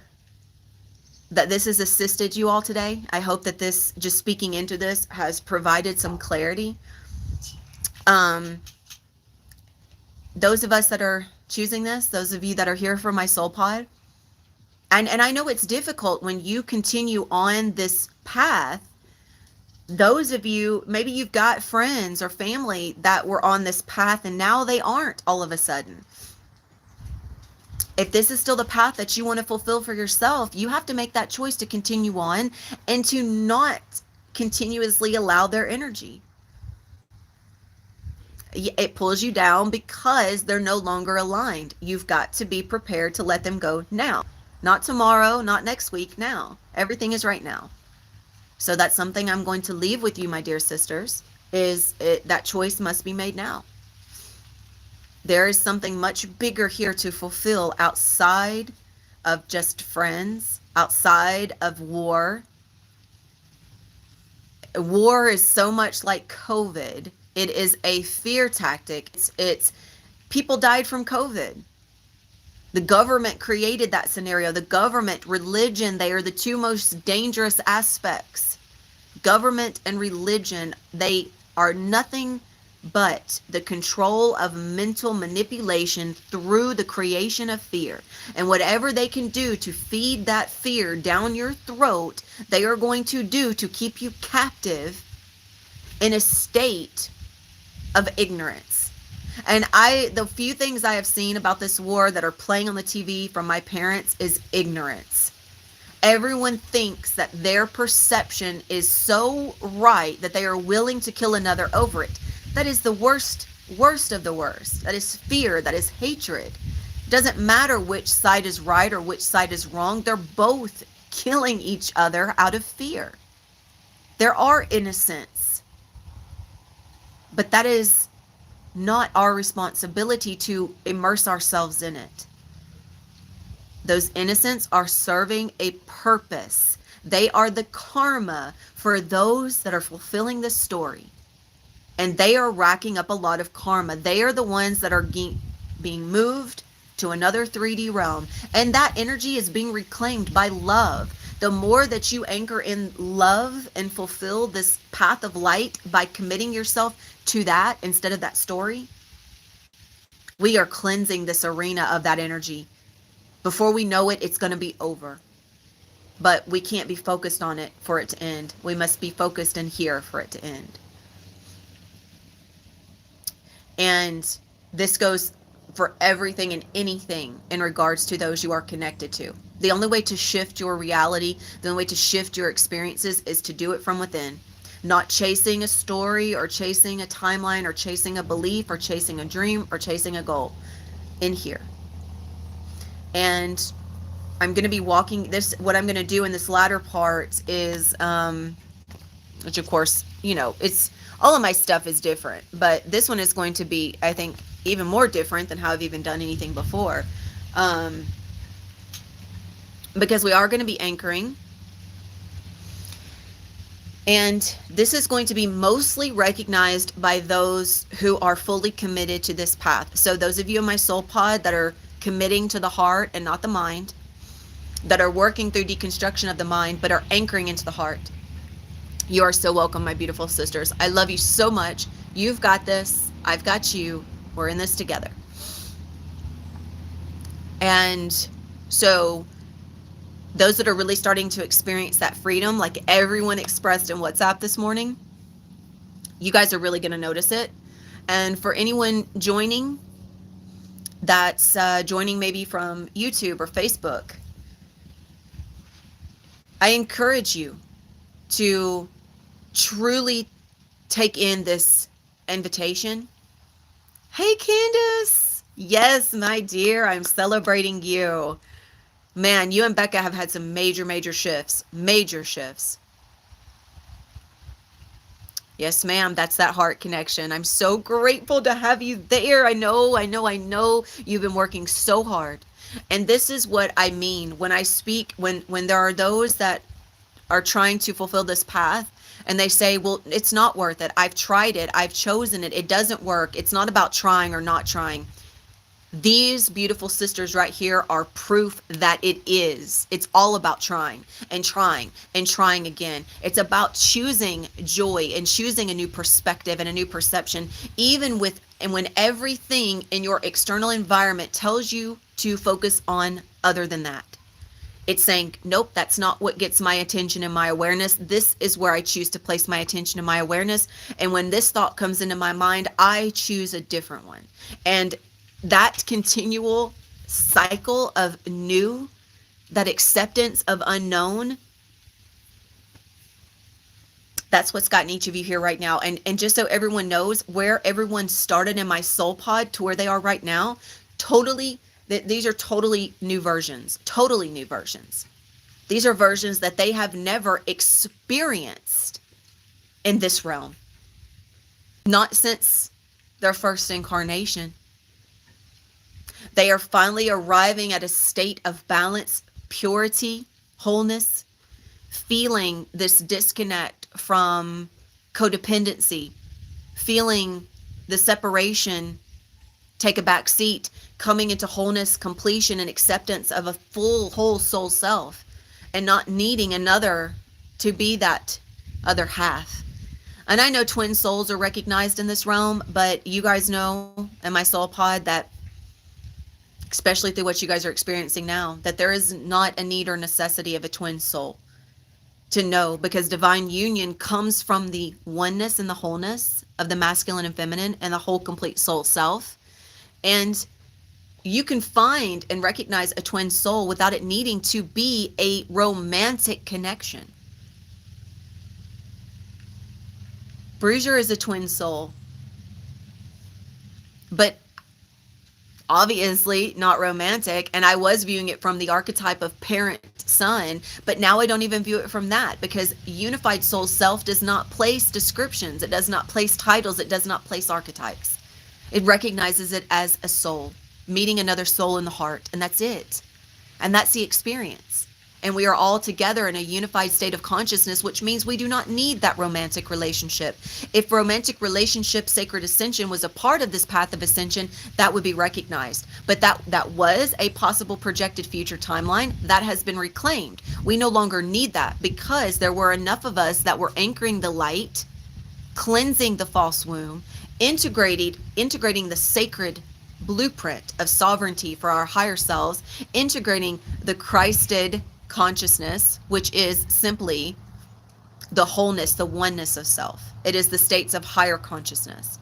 that this has assisted you all today. I hope that this, just speaking into this, has provided some clarity. Those of us that are choosing this, those of you that are here for my soul pod, and I know it's difficult when you continue on this path. Those of you, maybe you've got friends or family that were on this path and now they aren't all of a sudden. If this is still the path that you want to fulfill for yourself, you have to make that choice to continue on and to not continuously allow their energy. It pulls you down because they're no longer aligned. You've got to be prepared to let them go now. Not tomorrow, not next week, now. Everything is right now. So that's something I'm going to leave with you, my dear sisters, that choice must be made now. There is something much bigger here to fulfill outside of just friends, outside of war. War is so much like COVID. It is a fear tactic. It's people died from COVID. The government created that scenario. The government, religion, they are the two most dangerous aspects. Government and religion, they are nothing but the control of mental manipulation through the creation of fear. And whatever they can do to feed that fear down your throat, they are going to do to keep you captive in a state of ignorance. And the few things I have seen about this war that are playing on the TV from my parents is ignorance. Everyone thinks that their perception is so right that they are willing to kill another over it. That is the worst of the worst. That is fear. That is hatred. It doesn't matter which side is right or which side is wrong. They're both killing each other out of fear. There are innocents, but that is not our responsibility to immerse ourselves in it. Those innocents are serving a purpose. They are the karma for those that are fulfilling this story. And they are racking up a lot of karma. They are the ones that are being moved to another 3D realm. And that energy is being reclaimed by love. The more that you anchor in love and fulfill this path of light by committing yourself to that instead of that story, we are cleansing this arena of that energy. Before we know it, it's going to be over. But we can't be focused on it for it to end. We must be focused in here for it to end. And this goes for everything and anything in regards to those you are connected to. The only way to shift your reality, the only way to shift your experiences is to do it from within. Not chasing a story or chasing a timeline or chasing a belief or chasing a dream or chasing a goal. In here. And I'm going to be walking this. What I'm going to do in this latter part is, which of course, it's all of my stuff is different, but this one is going to be, I think, even more different than how I've even done anything before. Um, because we are going to be anchoring. And this is going to be mostly recognized by those who are fully committed to this path. So those of you in my soul pod that are committing to the heart and not the mind, that are working through deconstruction of the mind, but are anchoring into the heart, you are so welcome, my beautiful sisters. I love you so much. You've got this. I've got you. We're in this together. And so those that are really starting to experience that freedom, like everyone expressed in WhatsApp this morning, you guys are really going to notice it. And for anyone joining, that's joining maybe from YouTube or Facebook, I encourage you to truly take in this invitation. Hey, Candace. Yes, my dear, I'm celebrating you. Man, you and Becca have had some major shifts. Major shifts. Yes, ma'am. That's that heart connection. I'm so grateful to have you there. I know. You've been working so hard. And this is what I mean when I speak, when there are those that are trying to fulfill this path and they say, well, it's not worth it. I've tried it. I've chosen it. It doesn't work. It's not about trying or not trying. These beautiful sisters right here are proof that it is. It's all about trying and trying and trying again. It's about choosing joy and choosing a new perspective and a new perception, even with and when everything in your external environment tells you to focus on other than that. It's saying, nope, that's not what gets my attention and my awareness. This is where I choose to place my attention and my awareness. And when this thought comes into my mind, I choose a different one. And that continual cycle of new, that acceptance of unknown, that's what's gotten each of you here right now. And just so everyone knows where everyone started in my soul pod to where they are right now, these are totally new versions. These are versions that they have never experienced in this realm. Not since their first incarnation. They are finally arriving at a state of balance, purity, wholeness, feeling this disconnect from codependency, feeling the separation take a back seat, coming into wholeness, completion, and acceptance of a full, whole soul self, and not needing another to be that other half. And I know twin souls are recognized in this realm, but you guys know in my soul pod that, especially through what you guys are experiencing now, that there is not a need or necessity of a twin soul to know, because divine union comes from the oneness and the wholeness of the masculine and feminine and the whole complete soul self. And you can find and recognize a twin soul without it needing to be a romantic connection. Bruiser is a twin soul, but obviously not romantic. And I was viewing it from the archetype of parent son, but now I don't even view it from that, because unified soul self does not place descriptions. It does not place titles. It does not place archetypes. It recognizes it as a soul, meeting another soul in the heart. And that's it. And that's the experience. And we are all together in a unified state of consciousness, which means we do not need that romantic relationship. If romantic relationship, sacred ascension, was a part of this path of ascension, that would be recognized. But that was a possible projected future timeline that has been reclaimed. We no longer need that, because there were enough of us that were anchoring the light, cleansing the false womb, integrating the sacred blueprint of sovereignty for our higher selves, integrating the Christed consciousness, which is simply the wholeness, the oneness of self. It is the states of higher consciousness.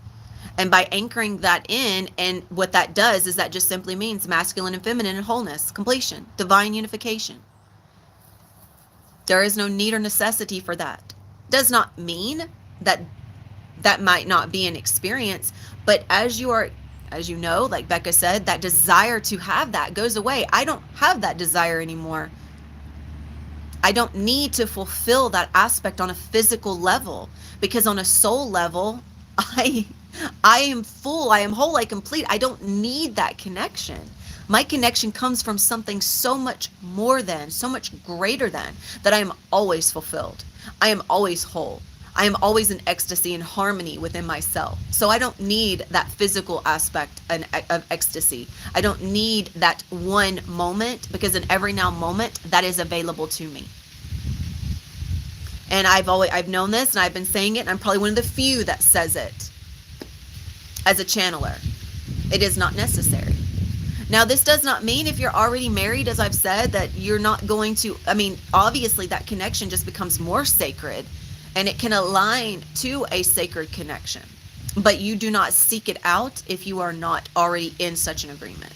And by anchoring that in, and what that does is that just simply means masculine and feminine and wholeness, completion, divine unification. There is no need or necessity for that. Does not mean that that might not be an experience, but as you know, like Becca said, that desire to have that goes away. I don't have that desire anymore. I don't need to fulfill that aspect on a physical level, because on a soul level, I I am full, I am whole, I complete. I don't need that connection. My connection comes from something so much more than, so much greater than, that I am always fulfilled. I am always whole. I am always in ecstasy and harmony within myself. So I don't need that physical aspect of ecstasy. I don't need that one moment, because in every now moment that is available to me. And I've known this, and I've been saying it, and I'm probably one of the few that says it as a channeler. It is not necessary. Now, this does not mean, if you're already married, as I've said, that you're not going to, I mean, obviously that connection just becomes more sacred, and it can align to a sacred connection. But you do not seek it out if you are not already in such an agreement.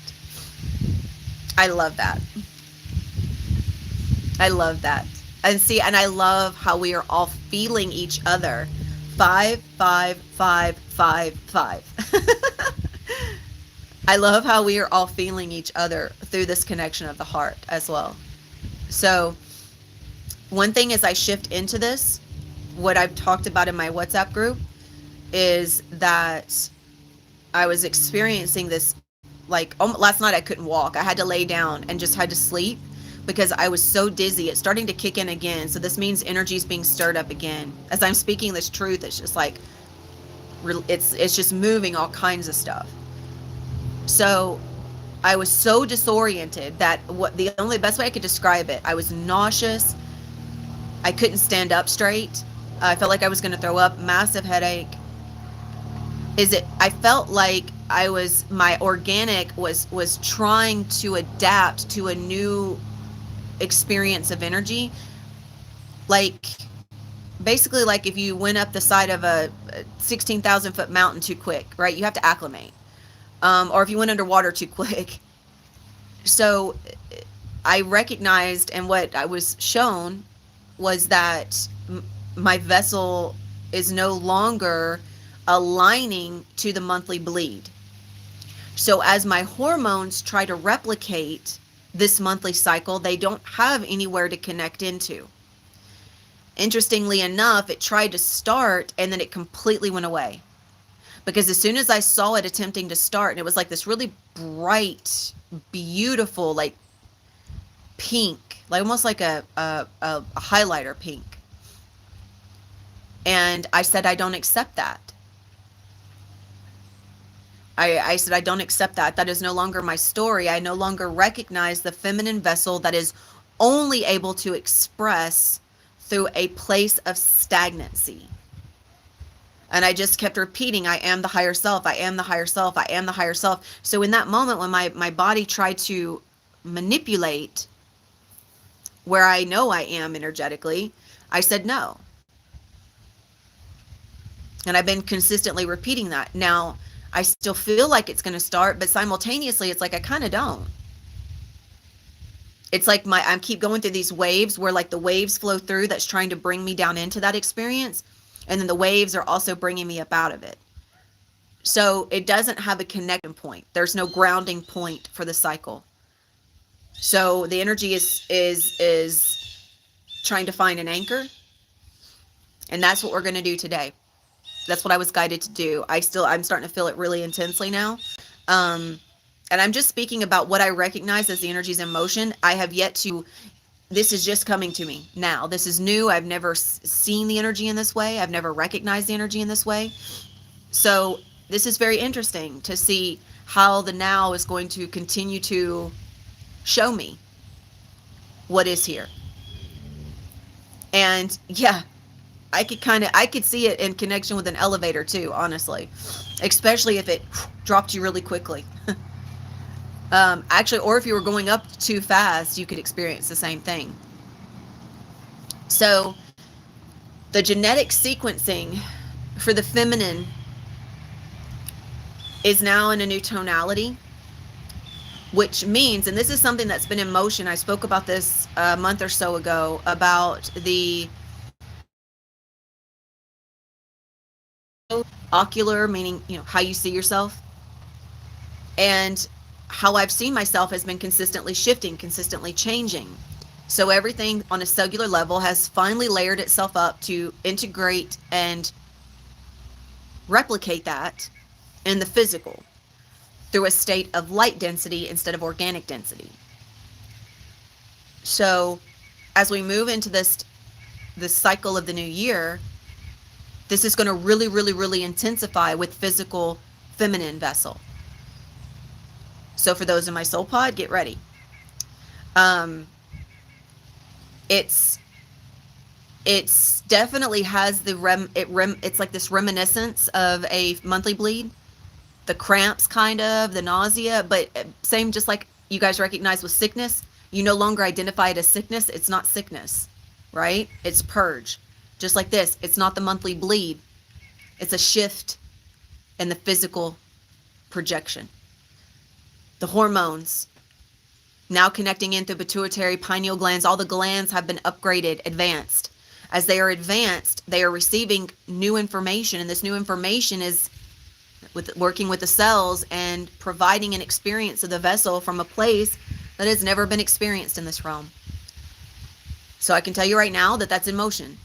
I love that. I love that. And see, and I love how we are all feeling each other. 5, 5, 5, 5, 5. I love how we are all feeling each other through this connection of the heart as well. So one thing as I shift into this, what I've talked about in my WhatsApp group, is that I was experiencing this, like, last night I couldn't walk. I had to lay down and just had to sleep because I was so dizzy. It's starting to kick in again. So this means energy is being stirred up again. As I'm speaking this truth, it's just like, it's just moving all kinds of stuff. So I was so disoriented that the only best way I could describe it, I was nauseous. I couldn't stand up straight. I felt like I was going to throw up, massive headache. I felt like my organic was trying to adapt to a new experience of energy. Like, basically, like if you went up the side of a 16,000 foot mountain too quick, right? You have to acclimate. Or if you went underwater too quick. So I recognized, and what I was shown was that my vessel is no longer aligning to the monthly bleed. So as my hormones try to replicate this monthly cycle, they don't have anywhere to connect into. Interestingly enough, it tried to start and then it completely went away. Because as soon as I saw it attempting to start, and it was like this really bright, beautiful, like pink, like almost like a highlighter pink. And I said, I don't accept that. I said, I don't accept that. That is no longer my story. I no longer recognize the feminine vessel that is only able to express through a place of stagnancy. And I just kept repeating, I am the higher self, I am the higher self, I am the higher self. So in that moment when my body tried to manipulate where I know I am energetically, I said no. And I've been consistently repeating that. Now, I still feel like it's going to start, but simultaneously, it's like I kind of don't. It's like I keep going through these waves where like the waves flow through that's trying to bring me down into that experience. And then the waves are also bringing me up out of it. So it doesn't have a connection point. There's no grounding point for the cycle. So the energy is trying to find an anchor. And that's what we're going to do today. That's what I was guided to do. I'm starting to feel it really intensely now. And I'm just speaking about what I recognize as the energies in motion. I have yet to, this is just coming to me now. This is new. I've never seen the energy in this way. I've never recognized the energy in this way. So this is very interesting to see how the now is going to continue to show me what is here. And yeah, I could see it in connection with an elevator too, honestly, especially if it dropped you really quickly. Actually, or if you were going up too fast, you could experience the same thing. So the genetic sequencing for the feminine is now in a new tonality, which means, and this is something that's been in motion. I spoke about this a month or so ago about the ocular, meaning, how you see yourself, and how I've seen myself has been consistently shifting, consistently changing. So everything on a cellular level has finally layered itself up to integrate and replicate that in the physical through a state of light density instead of organic density. So as we move into this cycle of the new year, this is going to really, really, really intensify with physical feminine vessel. So for those in my soul pod, get ready. Um, it's definitely has it's like this reminiscence of a monthly bleed, the cramps, kind of the nausea, but same, just like you guys recognize with sickness, you no longer identify it as sickness. It's not sickness, right? It's purge. Just like this, it's not the monthly bleed. It's a shift in the physical projection. The hormones now connecting in through pituitary, pineal glands. All the glands have been upgraded, advanced. As they are advanced, they are receiving new information, and this new information is working with the cells and providing an experience of the vessel from a place that has never been experienced in this realm. So I can tell you right now that that's in motion.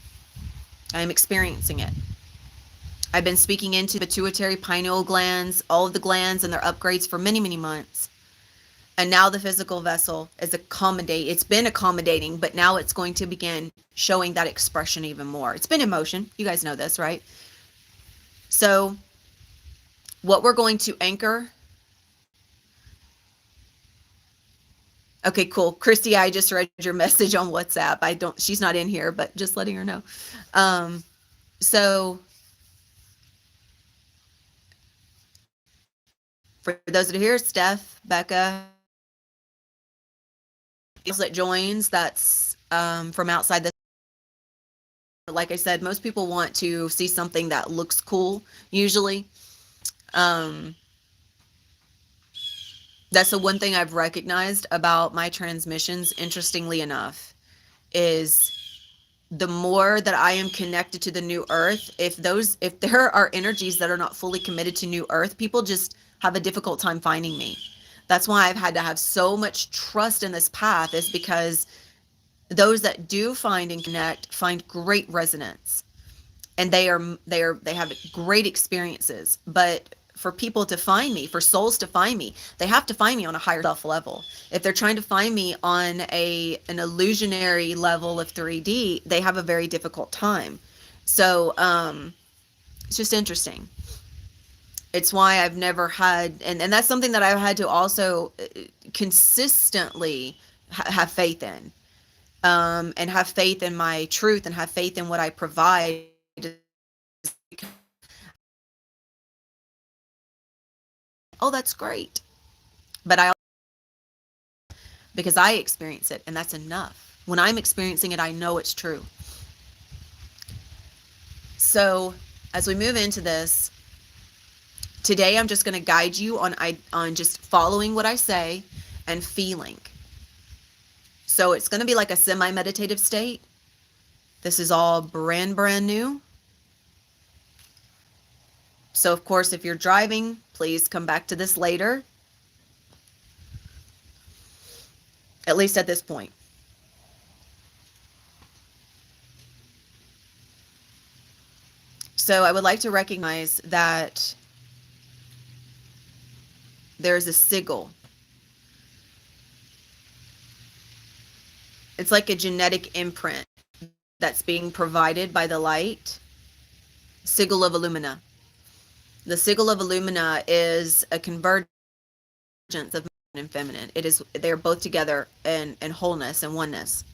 I am experiencing it. I've been speaking into pituitary, pineal glands, all of the glands and their upgrades for many, many months. And now the physical vessel is it's been accommodating, but now it's going to begin showing that expression even more. It's been in motion. You guys know this, right? So what we're going to anchor. Okay, cool. Christy, I just read your message on WhatsApp. She's not in here, but just letting her know. So for those that are here, Steph, Becca, that joins, that's from outside the, like I said, most people want to see something that looks cool, usually. That's the one thing I've recognized about my transmissions, interestingly enough, is the more that I am connected to the new earth, if there are energies that are not fully committed to new earth, people just have a difficult time finding me. That's why I've had to have so much trust in this path, is because those that do find and connect find great resonance, and they have great experiences. But for people to find me, for souls to find me, they have to find me on a higher self level. If they're trying to find me on an illusionary level of 3D, they have a very difficult time. So it's just interesting. It's why I've never had, and that's something that I've had to also consistently have faith in, and have faith in my truth, and have faith in what I provide. Oh, that's great. But because I experience it, and that's enough. When I'm experiencing it, I know it's true. So as we move into this, today I'm just going to guide you on just following what I say and feeling. So it's going to be like a semi-meditative state. This is all brand new. So of course, if you're driving, please come back to this later. At least at this point. So I would like to recognize that there's a sigil. It's like a genetic imprint that's being provided by the light. Sigil of Illumina. The sigil of Illumina is a convergence of masculine and feminine. They're both together in wholeness and oneness.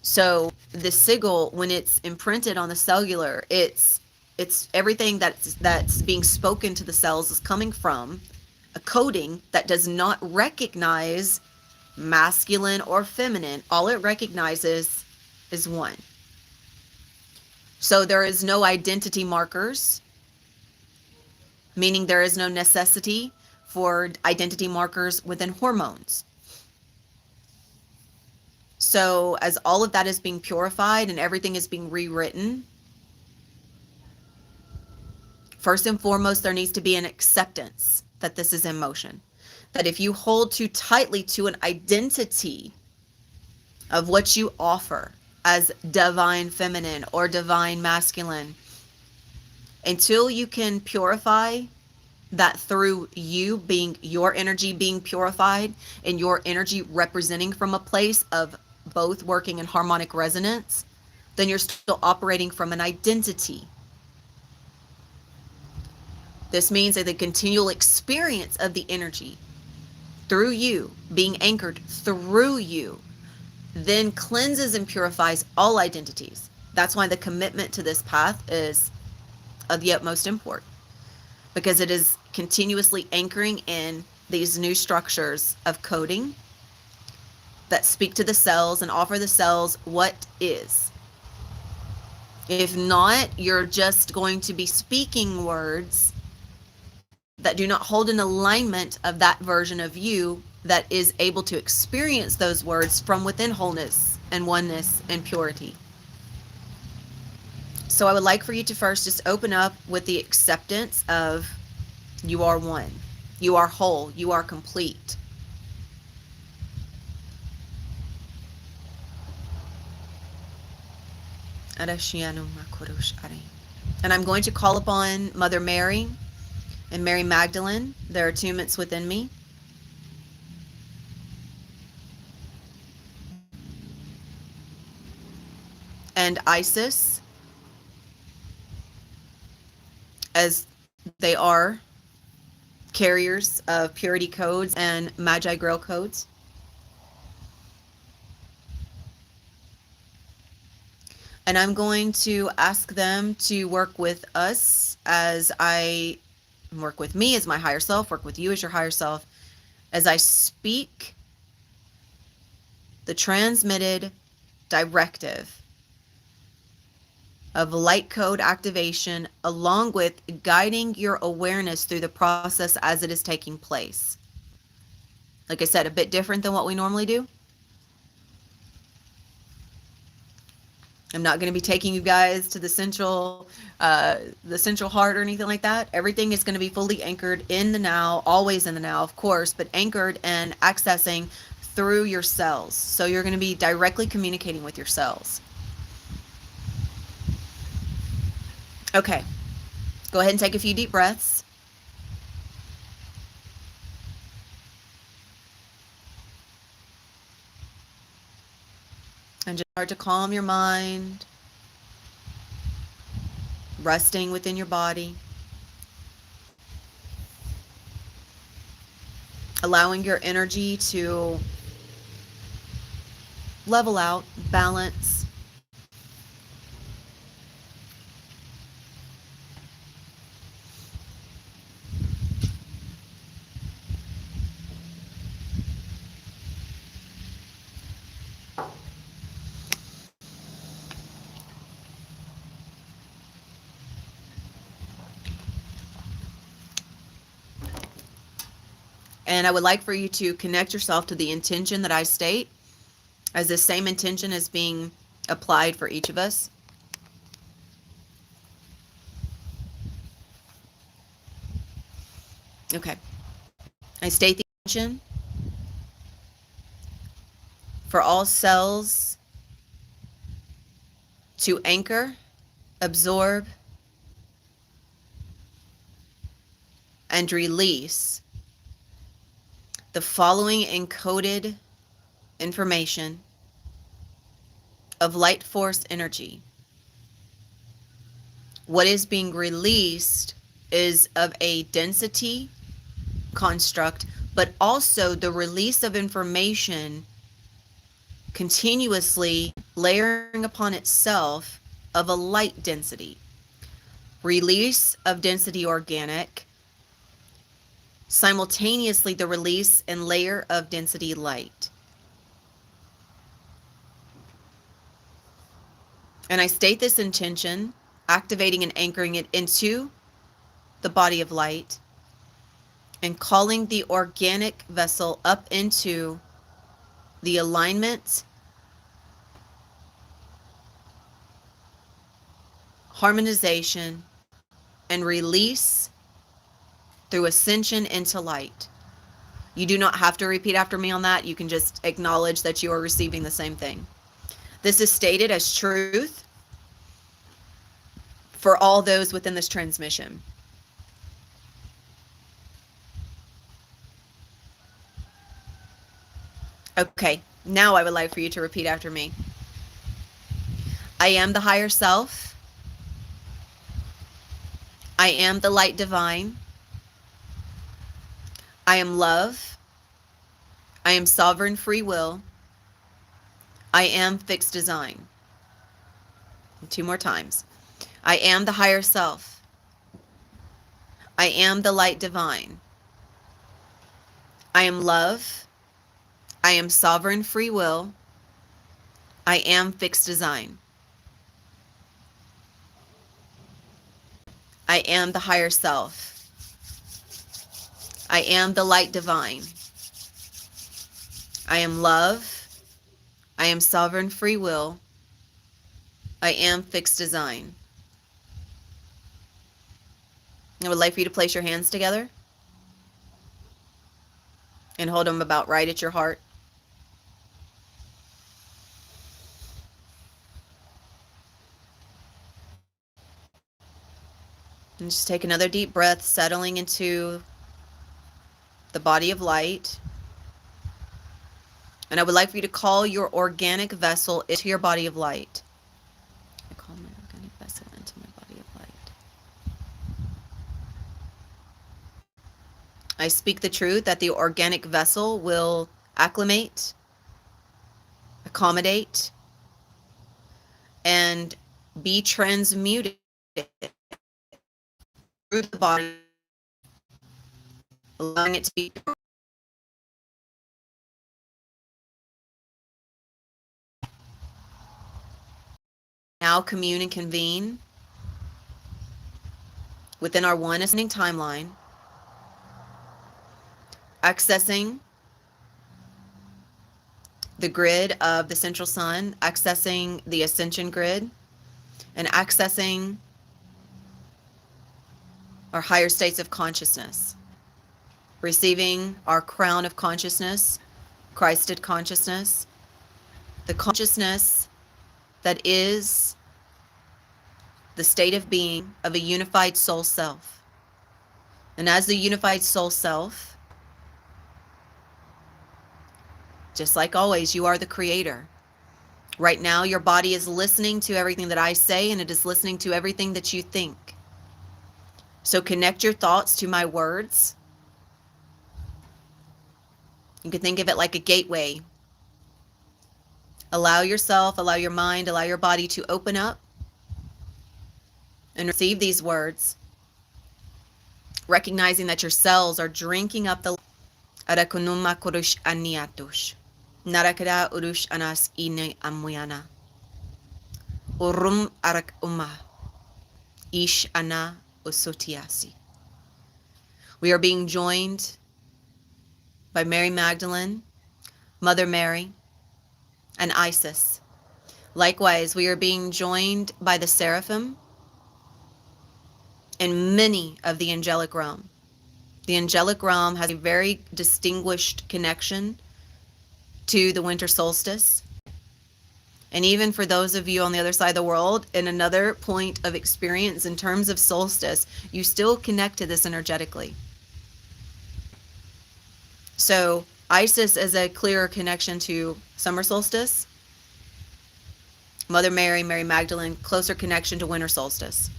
So the sigil, when it's imprinted on the cellular, it's everything that's being spoken to the cells is coming from a coding that does not recognize masculine or feminine. All it recognizes is one. So there is no identity markers, meaning there is no necessity for identity markers within hormones. So as all of that is being purified and everything is being rewritten, first and foremost, there needs to be an acceptance that this is in motion. That if you hold too tightly to an identity of what you offer as divine feminine or divine masculine, Until you can purify that through you being your energy being purified and your energy representing from a place of both working in harmonic resonance, then you're still operating from an identity. This means that the continual experience of the energy through you, being anchored through you, then cleanses and purifies all identities. That's why the commitment to this path is of the utmost import, because it is continuously anchoring in these new structures of coding that speak to the cells and offer the cells what is. If not, you're just going to be speaking words that do not hold an alignment of that version of you that is able to experience those words from within wholeness and oneness and purity. So I would like for you to first just open up with the acceptance of you are one, you are whole, you are complete. And I'm going to call upon Mother Mary and Mary Magdalene, their attunements within me. And Isis, as they are carriers of purity codes and Magi Grail codes. And I'm going to ask them to work with us as I work with me as my higher self, work with you as your higher self, as I speak the transmitted directive of light code activation, along with guiding your awareness through the process as it is taking place. Like I said, a bit different than what we normally do. I'm not going to be taking you guys to the central heart or anything like that. Everything is going to be fully anchored in the now, always in the now, of course, but anchored and accessing through your cells. So you're going to be directly communicating with your cells. Okay, go ahead and take a few deep breaths. And just start to calm your mind, resting within your body, allowing your energy to level out, balance. And I would like for you to connect yourself to the intention that I state, as the same intention is being applied for each of us. Okay. I state the intention for all cells to anchor, absorb, and release the following encoded information of light force energy. What is being released is of a density construct, but also the release of information continuously layering upon itself of a light density. Release of density organic, simultaneously the release and layer of density light. And I state this intention, activating and anchoring it into the body of light, and calling the organic vessel up into the alignment, harmonization, and release through ascension into light. You do not have to repeat after me on that. You can just acknowledge that you are receiving the same thing. This is stated as truth for all those within this transmission. Okay, now I would like for you to repeat after me. I am the higher self. I am the light divine. I am love. I am sovereign free will. I am fixed design. 2 more times. I am the higher self. I am the light divine. I am love. I am sovereign free will. I am fixed design. I am the higher self. I am the light divine. I am love. I am sovereign free will. I am fixed design. I would like for you to place your hands together and hold them about right at your heart. And just take another deep breath, settling into the body of light. And I would like for you to call your organic vessel into your body of light. I call my organic vessel into my body of light. I speak the truth that the organic vessel will acclimate, accommodate, and be transmuted through the body, allowing it to be now commune and convene within our one ascending timeline, accessing the grid of the central sun, accessing the ascension grid, and accessing our higher states of consciousness, receiving our crown of consciousness, Christed consciousness, the consciousness that is the state of being of a unified soul self. And as the unified soul self, just like always, you are the creator. Right now, your body is listening to everything that I say, and it is listening to everything that you think. So connect your thoughts to my words. You can think of it like a gateway. Allow yourself, allow your mind, allow your body to open up and receive these words, recognizing that your cells are drinking up the Arakunuma kurush aniatush. Narakada urush anas ine amuyana. Urum arak Ish ana usotiasi. We are being joined by Mary Magdalene, Mother Mary, and Isis. Likewise, we are being joined by the seraphim and many of the angelic realm. The angelic realm has a very distinguished connection to the winter solstice. And even for those of you on the other side of the world, in another point of experience in terms of solstice, you still connect to this energetically. So Isis is a clearer connection to summer solstice. Mother Mary, Mary Magdalene, closer connection to winter solstice.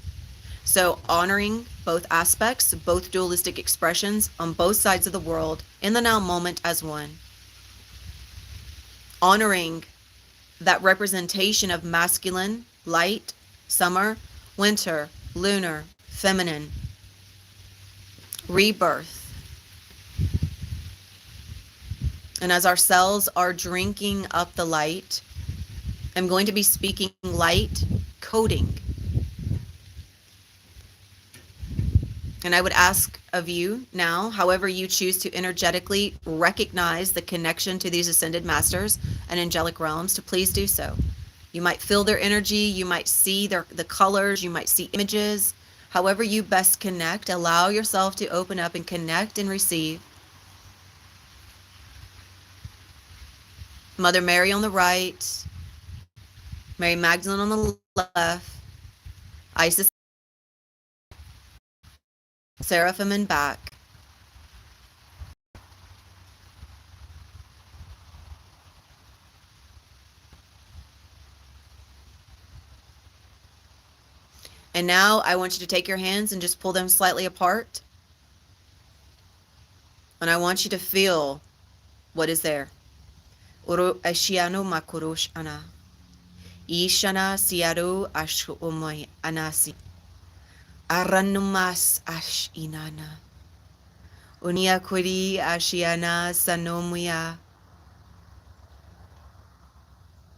So honoring both aspects, both dualistic expressions on both sides of the world in the now moment as one. Honoring that representation of masculine, light, summer, winter, lunar, feminine, rebirth. And as our cells are drinking up the light, I'm going to be speaking light coding. And I would ask of you now, however you choose to energetically recognize the connection to these ascended masters and angelic realms, to please do so. You might feel their energy, you might see the colors, you might see images. However you best connect, allow yourself to open up and connect and receive. Mother Mary on the right, Mary Magdalene on the left, Isis seraphim and back. And now I want you to take your hands and just pull them slightly apart. And I want you to feel what is there. Uru ashiano makurush ana. Ishana siaru ashu umay anasi. Aranumas ash inana. Unia kuri ashiana sanomuya.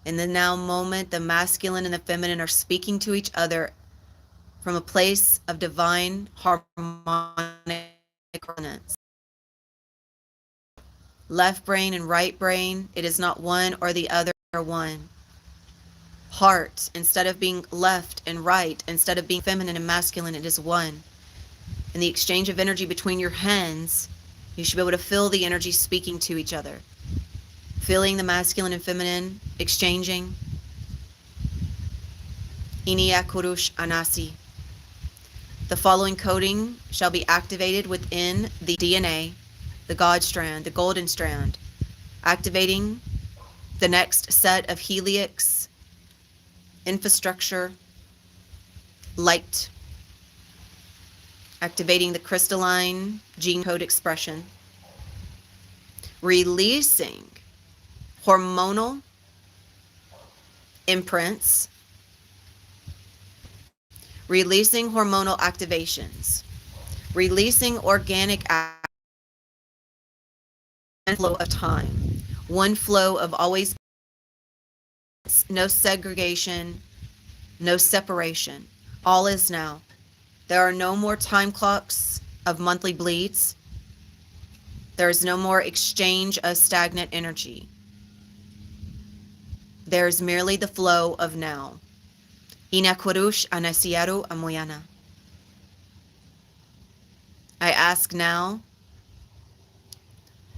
In the now moment, the masculine and the feminine are speaking to each other from a place of divine harmonic resonance. Left brain and right brain, it is not one or the other, or one. Heart, instead of being left and right, instead of being feminine and masculine, it is one. In the exchange of energy between your hands, you should be able to feel the energy speaking to each other. Feeling the masculine and feminine exchanging. Iniya kurush anasi. The following coding shall be activated within the DNA, the God strand, the golden strand, activating the next set of helix, infrastructure, light, activating the crystalline gene code expression, releasing hormonal imprints, releasing hormonal activations, releasing organic flow of time, one flow of always, no segregation, no separation. All is now. There are no more time clocks of monthly bleeds. There is no more exchange of stagnant energy. There is merely the flow of now. Inakurush anasiaru amoyana. I ask now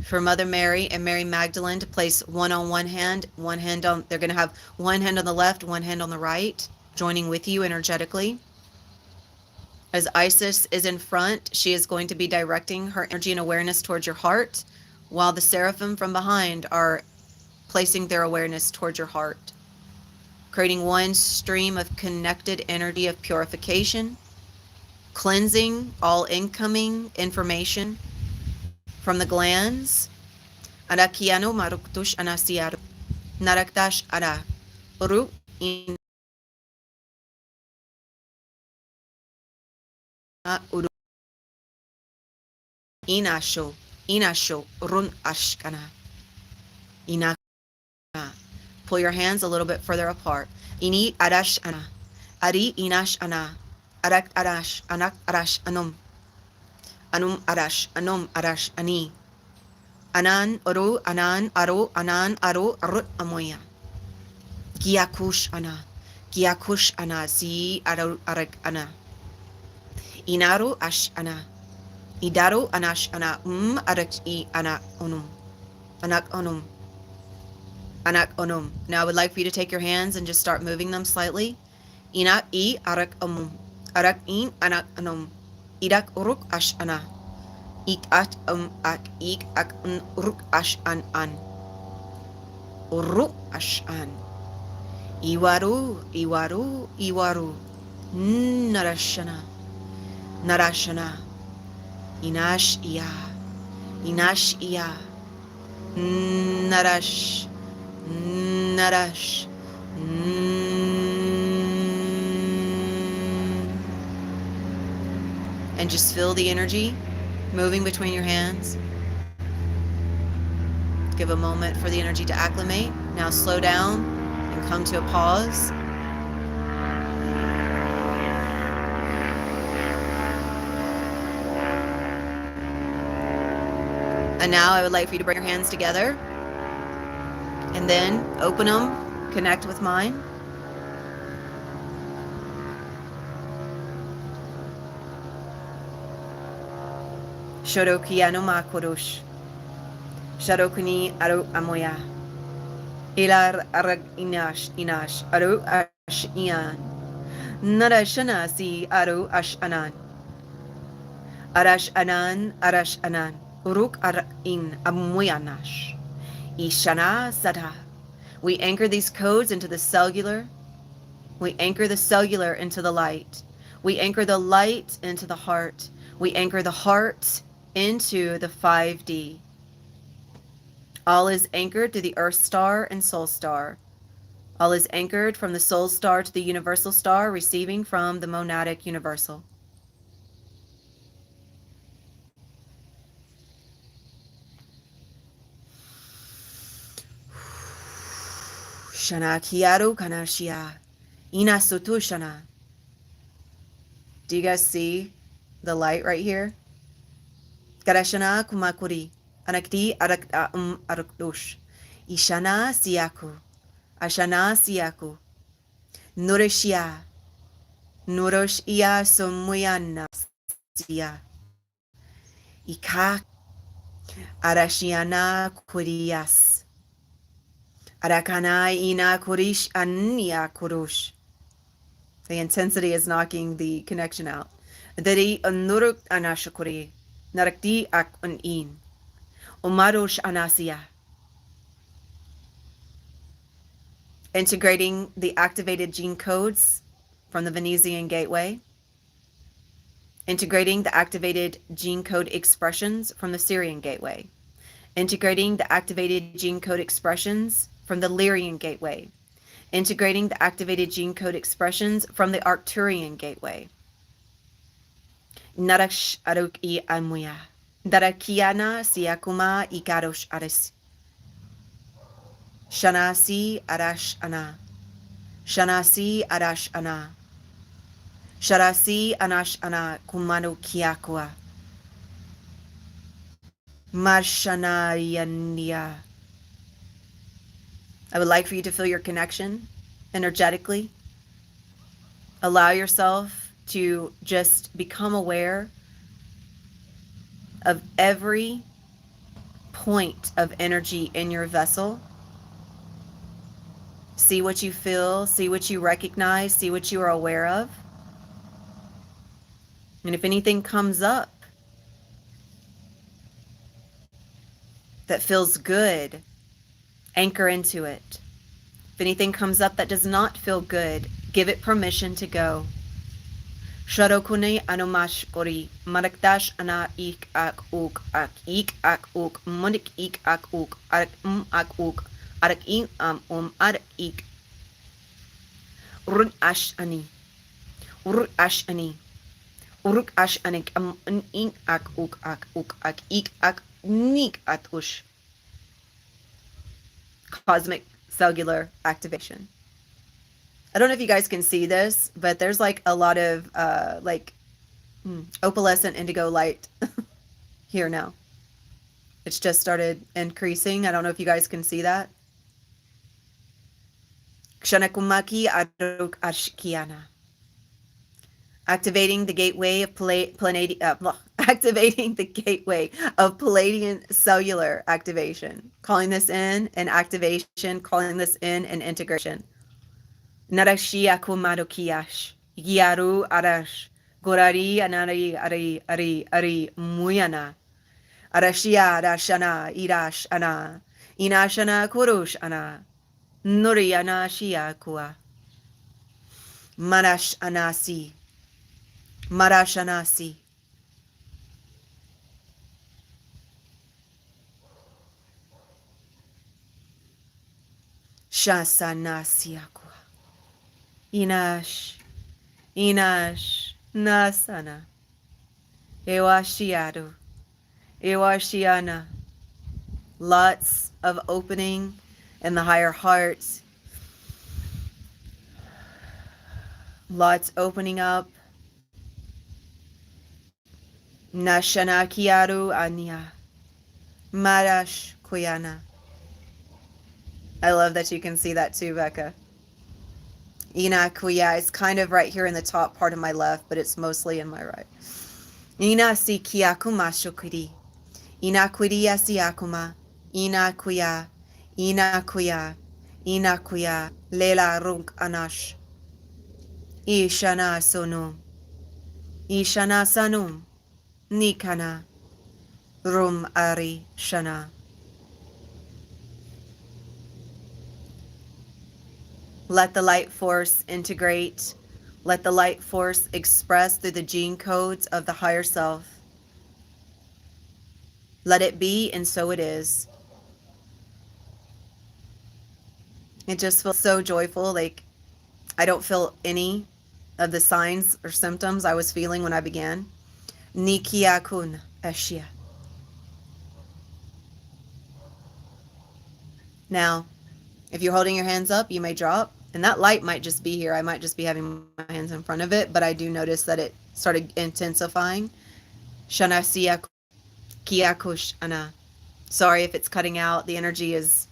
for Mother Mary and Mary Magdalene to place one on one hand on, they're going to have one hand on the left, one hand on the right, joining with you energetically. As Isis is in front, she is going to be directing her energy and awareness towards your heart, while the seraphim from behind are placing their awareness towards your heart, creating one stream of connected energy of purification, cleansing all incoming information from the glands. Arakiano maruktush anasiaru. Naraktash ara. Uru in uru. Inasho run ashkana. Inakana. Pull your hands a little bit further apart. Ini arash ana. Ari inash ana. Arak arash. Anak arash anum. Anum arash. Anum arash ani. Anan uru anan aru arut amoya. Giakush ana si aru arak ana. Inaru ash ana. Idaru anash ana arak I ana onum. Anak onum. Anak onum. Now I would like for you to take your hands and just start moving them slightly. Ina I arak omum. Arak in anak onum. Idak uruk ash ana. Ik at ak ik ak uruk ash an. Uruk ash an. Iwaru. Narashana. Inash iya. Narash. And just feel the energy moving between your hands. Give a moment for the energy to acclimate. Now slow down and come to a pause. And now I would like for you to bring your hands together and then open them, connect with mine. Shorokiyano makurush. Sharokuni aru amoya. Ilar arag inash aru ash ian. Narashana si aru ash anan. Arash anan, arash anan. Uruk in amuyanash. Ishana sada. We anchor these codes into the cellular. We anchor the cellular into the light. We anchor the light into the heart. We anchor the heart into the 5D. All is anchored to the Earth star and Soul star. All is anchored from the Soul star to the Universal star, receiving from the Monadic Universal. Shana kiaru kanashia. Ina sutushana. Do you guys see the light right here? Karashana kumakuri. Anakti arakdush. Ishana siaku. Ashana siaku. Nurishia. Nuroshia somuyana sia. Ika arashiana kurias. Arakana ina kurish ania kurush. The intensity is knocking the connection out. Dari nuruk anashakuri. Narakti ak in. Umarush anasia. Integrating the activated gene codes from the Venezian gateway. Integrating the activated gene code expressions from the Syrian gateway. Integrating the activated gene code expressions from the Lyrian gateway. Integrating the activated gene code expressions from the Arcturian gateway. Narash aruk I amuya. Darakiana siakuma ikarosh aris. Shanasi arash ana. Shanasi arash ana. Sharasi anash ana kumano kiakua. Marshanayanya. I would like for you to feel your connection energetically. Allow yourself to just become aware of every point of energy in your vessel. See what you feel, see what you recognize, see what you are aware of. And if anything comes up that feels good, anchor into it. If anything comes up that does not feel good, give it permission to go. Sharokune anumash kori marakdash ana ik ak uk munik ik ak uk arak arak in arak ik uruk ash ani uruk ash anik in ak ik ak nik atush. Cosmic cellular activation. I don't know if you guys can see this, but there's like a lot of opalescent indigo light here now. It's just started increasing. I don't know if you guys can see that. Ksanakumaki Aruk Ashkiana. Activating the gateway of activating the gateway of Palladian cellular activation. Calling this in an activation, calling this in an integration. Narashia kumadokiyash. Yaru arash. Gorari anari ari muyana. Arashia rashana irash ana. Inashana kurush ana. Nuriana shia kua. Marash anasi. Marashanasi. Shasanasiakwa. Inash nasana. Éoaccí Éin. Lots of opening in the higher heart. Lots opening up. Nashana kiaru anya. Marash kuyana. I love that you can see that too, Becca. Ina kuya is kind of right here in the top part of my left, but it's mostly in my right. Ina si kiakuma shukuri. Ina kuria siakuma. Ina kuya. Ina kuya. Ina kuya. Lela runk anash. Ishana sonum. Ishana sanum. Nikana. Rum Ari Shana. Let the light force integrate. Let the light force express through the gene codes of the higher self. Let it be, and so it is. It just feels so joyful. Like I don't feel any of the signs or symptoms I was feeling when I began. Nikiakun Ashia. Now, if you're holding your hands up, you may drop. And that light might just be here. I might just be having my hands in front of it, but I do notice that it started intensifying. Shanasiya kiakush ana. Sorry if it's cutting out. The energy is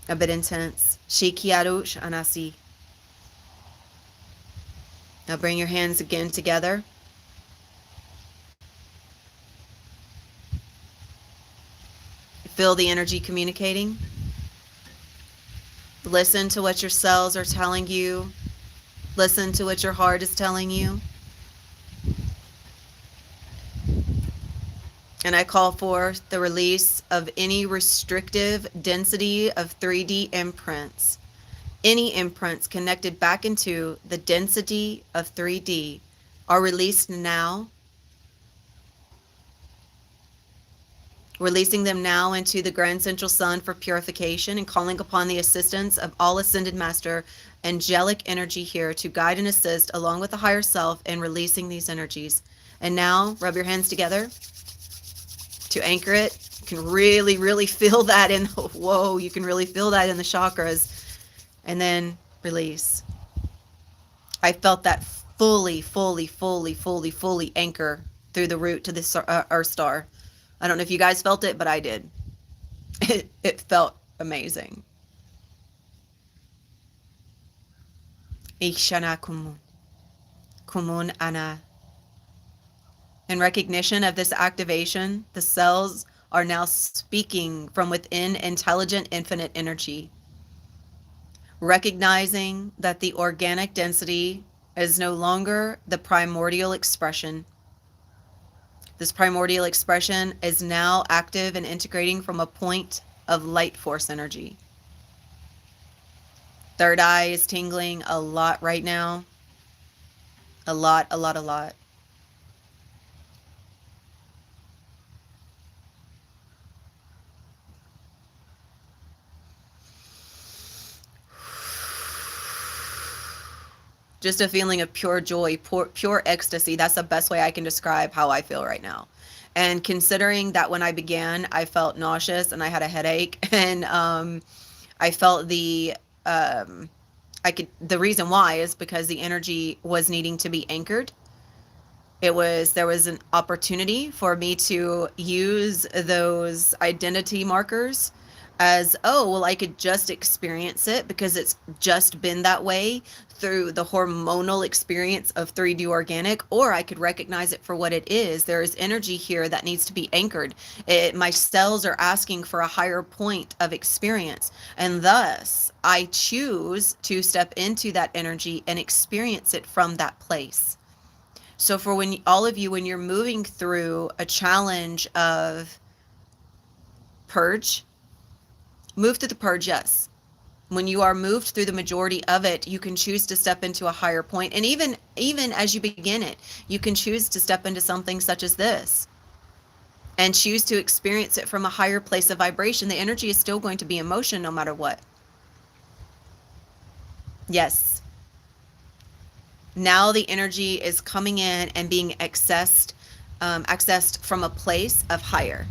a bit intense. Shikiarush anasi. Now bring your hands again together. Feel the energy communicating. Listen to what your cells are telling you. Listen to what your heart is telling you. And I call forth the release of any restrictive density of 3D imprints. Any imprints connected back into the density of 3D are released now. Releasing them now into the Grand Central Sun for purification and calling upon the assistance of all Ascended Master angelic energy here to guide and assist along with the higher self in releasing these energies. And now rub your hands together to anchor it. You can really, really feel that in, whoa, you can really feel that in the chakras. And then release. I felt that fully anchor through the root to the Earth star. I don't know if you guys felt it, but I did. It felt amazing. Ishana kumun. Kumun ana. In recognition of this activation, the cells are now speaking from within intelligent infinite energy. Recognizing that the organic density is no longer the primordial expression. This primordial expression is now active and integrating from a point of light force energy. Third eye is tingling a lot right now. A lot. Just a feeling of pure joy, pure ecstasy. That's the best way I can describe how I feel right now. And considering that when I began, I felt nauseous and I had a headache, and I felt the reason why is because the energy was needing to be anchored. There was an opportunity for me to use those identity markers as, oh, well, I could just experience it because it's just been that way through the hormonal experience of 3D organic, or I could recognize it for what it is. There is energy here that needs to be anchored. My cells are asking for a higher point of experience, and thus I choose to step into that energy and experience it from that place. So for when all of you, when you're moving through a challenge of purge, move through the purge, yes. When you are moved through the majority of it, you can choose to step into a higher point. And even as you begin it, you can choose to step into something such as this and choose to experience it from a higher place of vibration. The energy is still going to be emotion no matter what. Yes. Now the energy is coming in and being accessed from a place of higher.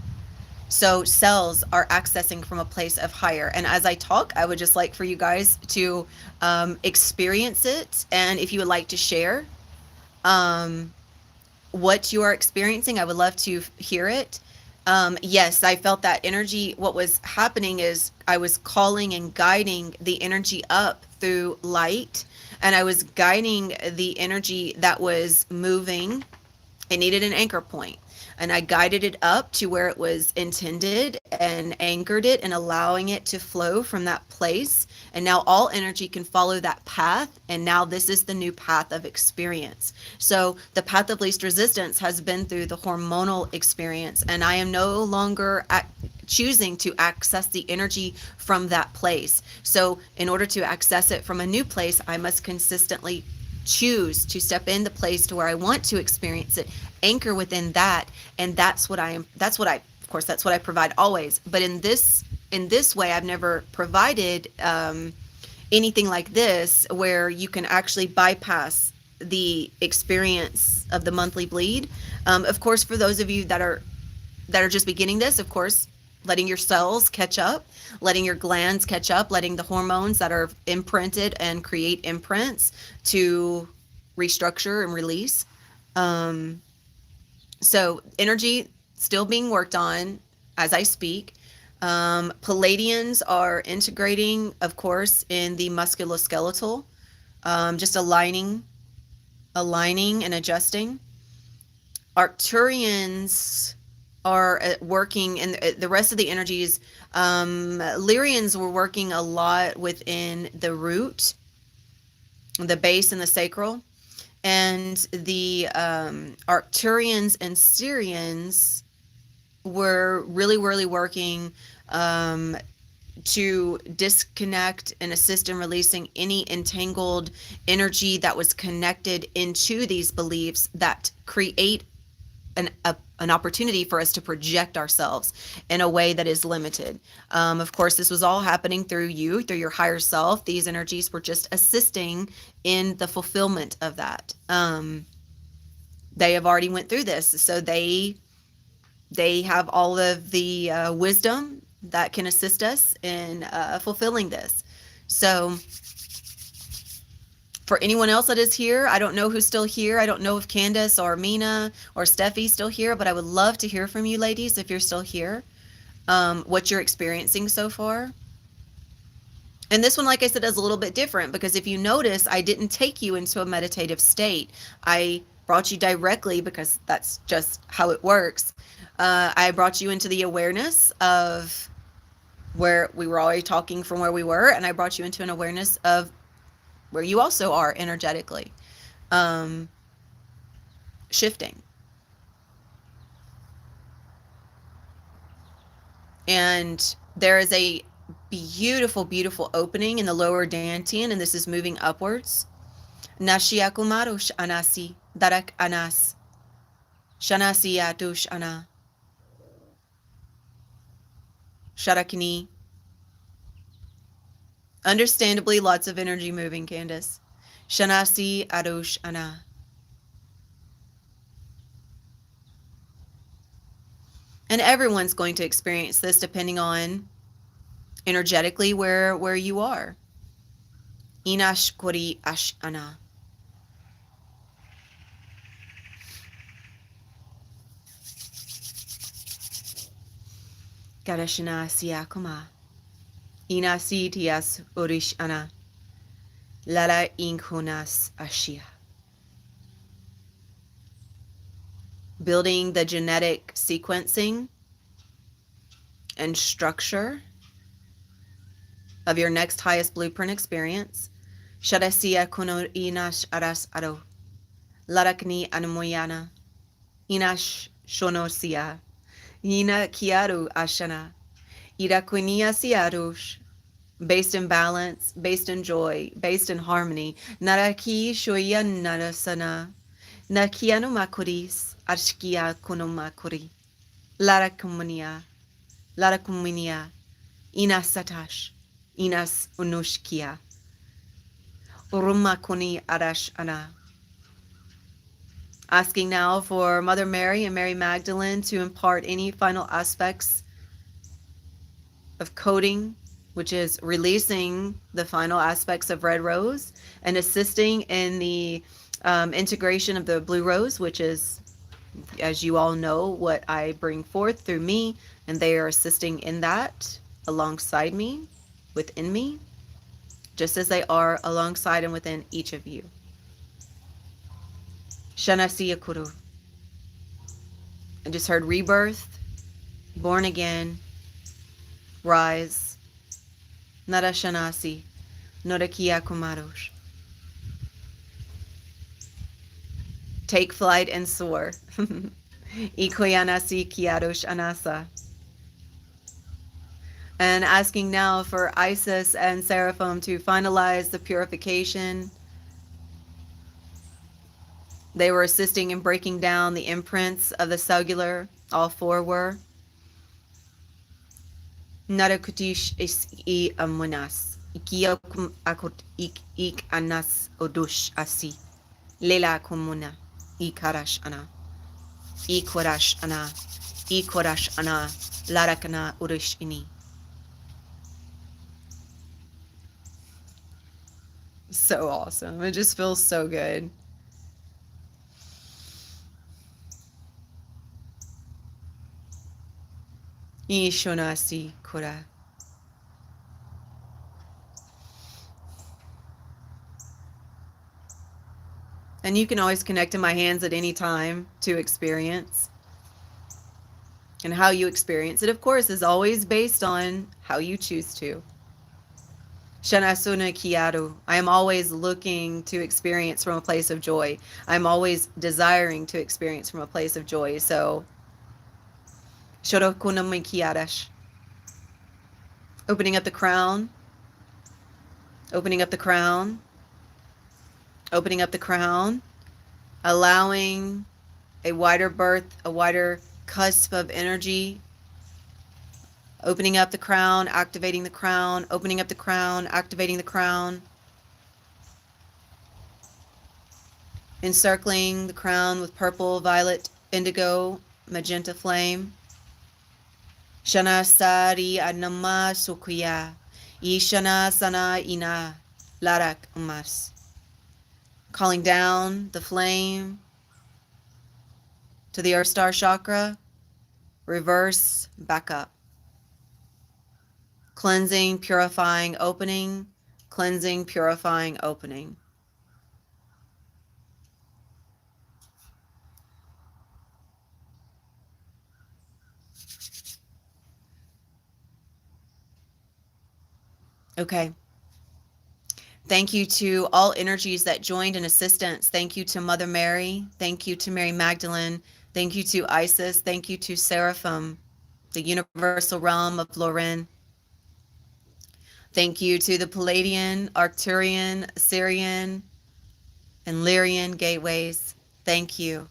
So cells are accessing from a place of higher. And as I talk, I would just like for you guys to experience it. And if you would like to share what you are experiencing, I would love to hear it. Yes, I felt that energy. What was happening is I was calling and guiding the energy up through light, and I was guiding the energy that was moving. It needed an anchor point. and I guided it up to where it was intended and anchored it and allowing it to flow from that place. And now all energy can follow that path. And now this is the new path of experience. So the path of least resistance has been through the hormonal experience, and I am no longer choosing to access the energy from that place. So in order to access it from a new place, I must consistently choose to step in the place to where I want to experience it, anchor within that. And that's what of course, that's what I provide always. But in this way, I've never provided anything like this where you can actually bypass the experience of the monthly bleed. Of course, for those of you that are just beginning this, of course, letting your cells catch up, letting your glands catch up, letting the hormones that are imprinted and create imprints to restructure and release. So energy still being worked on as I speak. Palladians are integrating, of course, in the musculoskeletal, just aligning and adjusting. Arcturians are working, and the rest of the energies, Lyrians were working a lot within the root, the base, and the sacral. And the Arcturians and Syrians were really working to disconnect and assist in releasing any entangled energy that was connected into these beliefs that create an opportunity for us to project ourselves in a way that is limited. Of course, this was all happening through your higher self. These energies were just assisting in the fulfillment of that. They have already went through this, so they have all of the wisdom that can assist us in fulfilling this. So for anyone else that is here, I don't know who's still here. I don't know if Candace or Mina or Steffi's still here, but I would love to hear from you ladies if you're still here, what you're experiencing so far. And this one, like I said, is a little bit different because if you notice, I didn't take you into a meditative state. I brought you directly, because that's just how it works. I brought you into the awareness of where we were already talking from where we were, and I brought you into an awareness of where you also are energetically, shifting. And there is a beautiful opening in the lower dantian, and this is moving upwards. Nashiakumarush anasi, darak anas, shanasi atush ana, sharakini. Understandably, lots of energy moving, Candace. Shanasi arush ana. And everyone's going to experience this depending on energetically where you are. Inash kori ash ana. Garashana siakuma. Inasi tias urish ana. Lala inkunas ashia. Building the genetic sequencing and structure of your next highest blueprint experience. Shadasia kuno inash aras aro. Larakni anumoyana. Inash shonosia. Ina kiaru ashana. Irakunia siarush. Based in balance, based in joy, based in harmony. Naraki shoya narasana. Nakiano makuris. Arshkia kuno makuri. Larakuminia. Larakuminia. Inas satash. Inas unushkia. Urumakuni arash ana. Asking now for Mother Mary and Mary Magdalene to impart any final aspects of coding, which is releasing the final aspects of Red Rose and assisting in the integration of the Blue Rose, which is, as you all know, what I bring forth through me, and they are assisting in that alongside me, within me, just as they are alongside and within each of you. Shanasiya Kuru. I just heard rebirth, born again, rise, narashanasi, norakia kumarosh. Take flight and soar. Ikoyanasi kiarosh anasa. And asking now for Isis and Seraphim to finalize the purification. They were assisting in breaking down the imprints of the cellular. All four were. Narakutish is I amunas. Ikiyakum akut ik anas odush asi. Lela kumuna. Ikarash ana. Ikwarash ana. Ikwarash ana. Larakana urish ini. So awesome. It just feels so good. Ishonasi kura. And you can always connect to my hands at any time to experience. And how you experience it, of course, is always based on how you choose to. Shanasuna kiaru. I am always looking to experience from a place of joy. I'm always desiring to experience from a place of joy. So, shorokuna kiarash. Opening up the crown. Opening up the crown. Opening up the crown. Allowing a wider berth, a wider cusp of energy. Opening up the crown, activating the crown, opening up the crown, activating the crown. Encircling the crown with purple, violet, indigo, magenta flame. Shana sari anama sukuya. Ishana sana ina. Larak umas. Calling down the flame to the Earth Star chakra. Reverse, back up. Cleansing, purifying, opening. Cleansing, purifying, opening. Okay. Thank you to all energies that joined in assistance. Thank you to Mother Mary. Thank you to Mary Magdalene. Thank you to Isis. Thank you to Seraphim, the universal realm of Loren. Thank you to the Palladian, Arcturian, Assyrian, and Lyrian gateways. Thank you.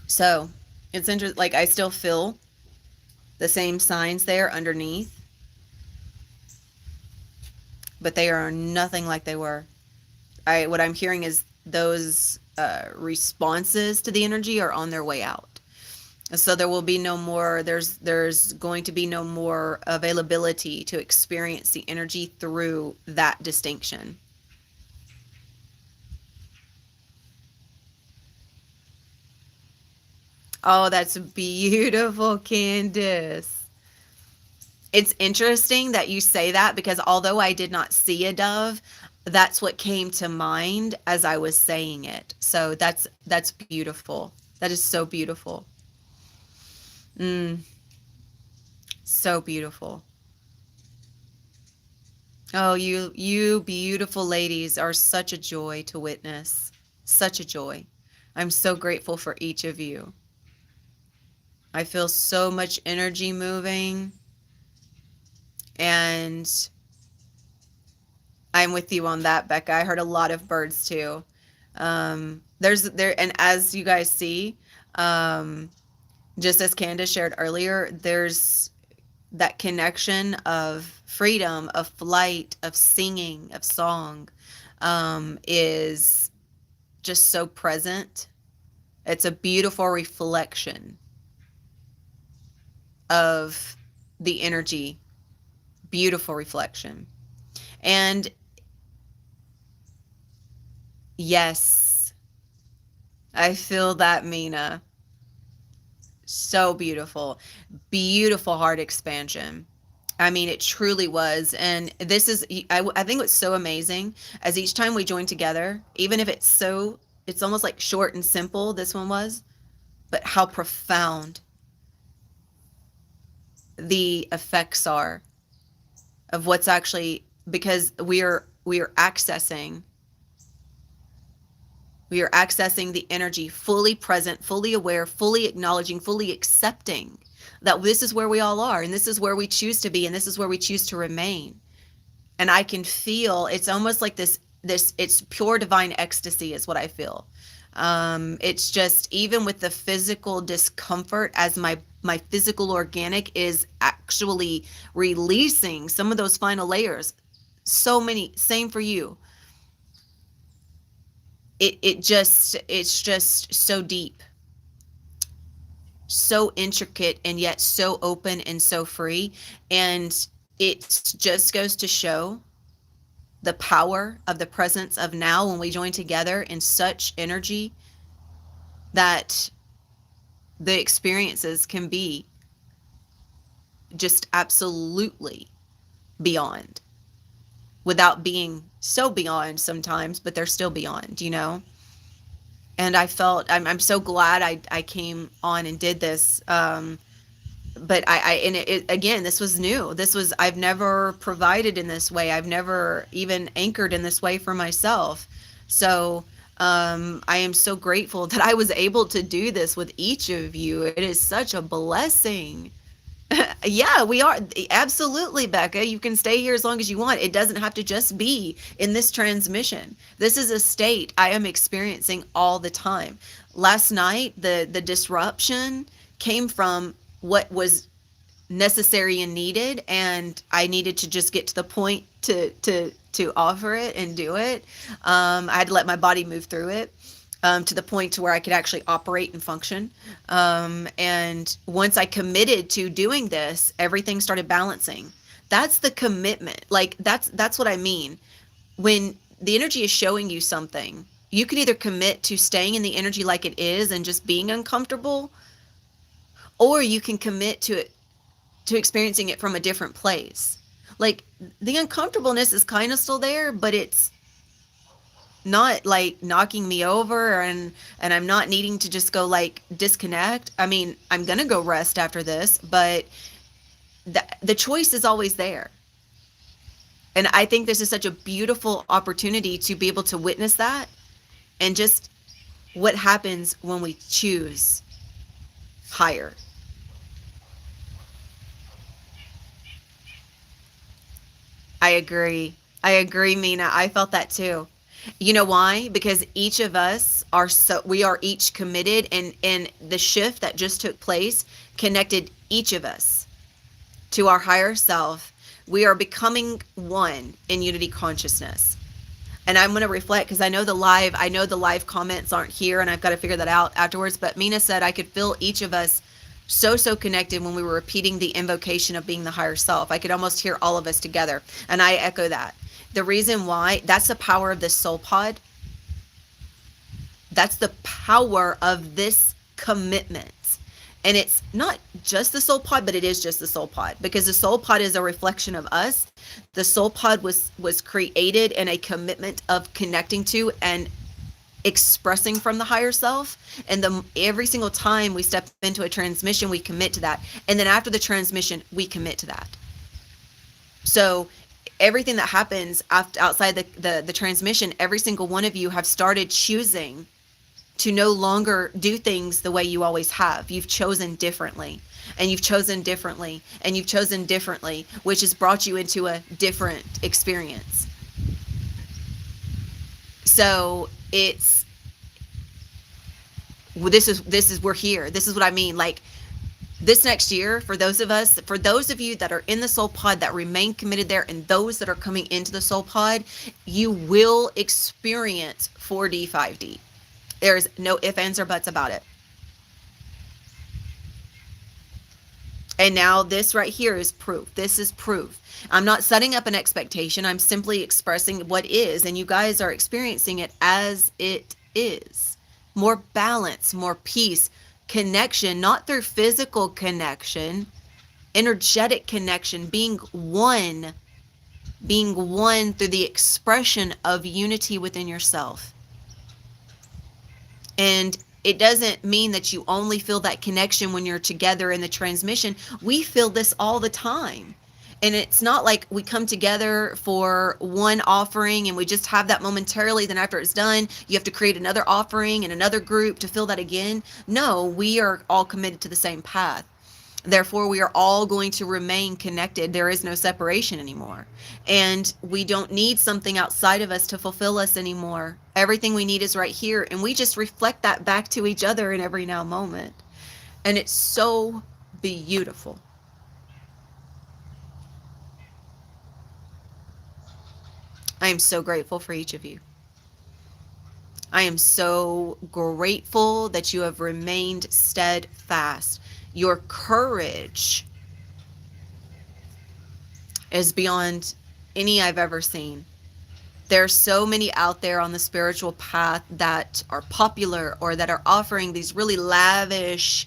So it's interesting, like I still feel the same signs there underneath, but they are nothing like they were. What I'm hearing is those responses to the energy are on their way out. So there will be no more, there's going to be no more availability to experience the energy through that distinction. Oh, that's beautiful, Candace. It's interesting that you say that because although I did not see a dove, that's what came to mind as I was saying it. So that's beautiful. That is so beautiful. So beautiful. Oh, you beautiful ladies are such a joy to witness. Such a joy. I'm so grateful for each of you. I feel so much energy moving, and I'm with you on that, Becca. I heard a lot of birds too. And as you guys see, just as Candace shared earlier, there's that connection of freedom, of flight, of singing, of song, is just so present. It's a beautiful reflection of the energy. Beautiful reflection. And yes, I feel that, Mina. So beautiful. Beautiful heart expansion. I mean, it truly was. And this is, I think what's so amazing as each time we join together, even if it's almost like short and simple, this one was, but how profound the effects are of what's actually, because we are accessing the energy, fully present, fully aware, fully acknowledging, fully accepting that this is where we all are, and this is where we choose to be, and this is where we choose to remain. And I can feel, it's almost like this it's pure divine ecstasy is what I feel. It's just, even with the physical discomfort, as my physical organic is actually releasing some of those final layers. So many, same for you. It's just so deep, so intricate, and yet so open and so free. And it just goes to show the power of the presence of now when we join together in such energy that the experiences can be just absolutely beyond, without being so beyond sometimes, but they're still beyond, And I felt, I'm so glad I came on and did this. But and again, this was new. I've never provided in this way. I've never even anchored in this way for myself. So I am so grateful that I was able to do this with each of you. It is such a blessing. Yeah, we are. Absolutely, Becca. You can stay here as long as you want. It doesn't have to just be in this transmission. This is a state I am experiencing all the time. Last night, the disruption came from what was necessary and needed, and I needed to just get to the point to offer it and do it. I had to let my body move through it. To the point to where I could actually operate and function. And once I committed to doing this, everything started balancing. That's the commitment. Like that's what I mean. When the energy is showing you something, you can either commit to staying in the energy like it is and just being uncomfortable, or you can commit to it, to experiencing it from a different place. Like the uncomfortableness is kind of still there, but it's not like knocking me over, and I'm not needing to just go like disconnect. I mean, I'm going to go rest after this, but the choice is always there. And I think this is such a beautiful opportunity to be able to witness that, and just what happens when we choose higher. I agree. I agree, Mina. I felt that too. You know why? Because each of us we are each committed, and the shift that just took place connected each of us to our higher self. We are becoming one in unity consciousness. And I'm going to reflect, because I know the live comments aren't here, and I've got to figure that out afterwards. But Mina said I could feel each of us so connected when we were repeating the invocation of being the higher self. I could almost hear all of us together. And I echo that. The reason why, that's the power of this soul pod. That's the power of this commitment. And it's not just the soul pod, but it is just the soul pod, because the soul pod is a reflection of us. The soul pod was created in a commitment of connecting to and expressing from the higher self. And every single time we step into a transmission, we commit to that. And then after the transmission, we commit to that. So everything that happens outside the transmission, every single one of you have started choosing to no longer do things the way you always have. You've chosen differently, and you've chosen differently, and you've chosen differently, which has brought you into a different experience. So we're here. This is what I mean. Like, this next year, for those of you that are in the soul pod that remain committed there, and those that are coming into the soul pod, you will experience 4D, 5D. There's no ifs, ands, or buts about it. And now this right here is proof. This is proof. I'm not setting up an expectation. I'm simply expressing what is, and you guys are experiencing it as it is. More balance, more peace, connection, not through physical connection, energetic connection, being one through the expression of unity within yourself. And it doesn't mean that you only feel that connection when you're together in the transmission. We feel this all the time. And it's not like we come together for one offering and we just have that momentarily. Then after it's done, you have to create another offering and another group to feel that again. No, we are all committed to the same path. Therefore, we are all going to remain connected. There is no separation anymore. And we don't need something outside of us to fulfill us anymore. Everything we need is right here. And we just reflect that back to each other in every now moment. And it's so beautiful. I am so grateful for each of you. I am so grateful that you have remained steadfast. Your courage is beyond any I've ever seen. There are so many out there on the spiritual path that are popular or that are offering these really lavish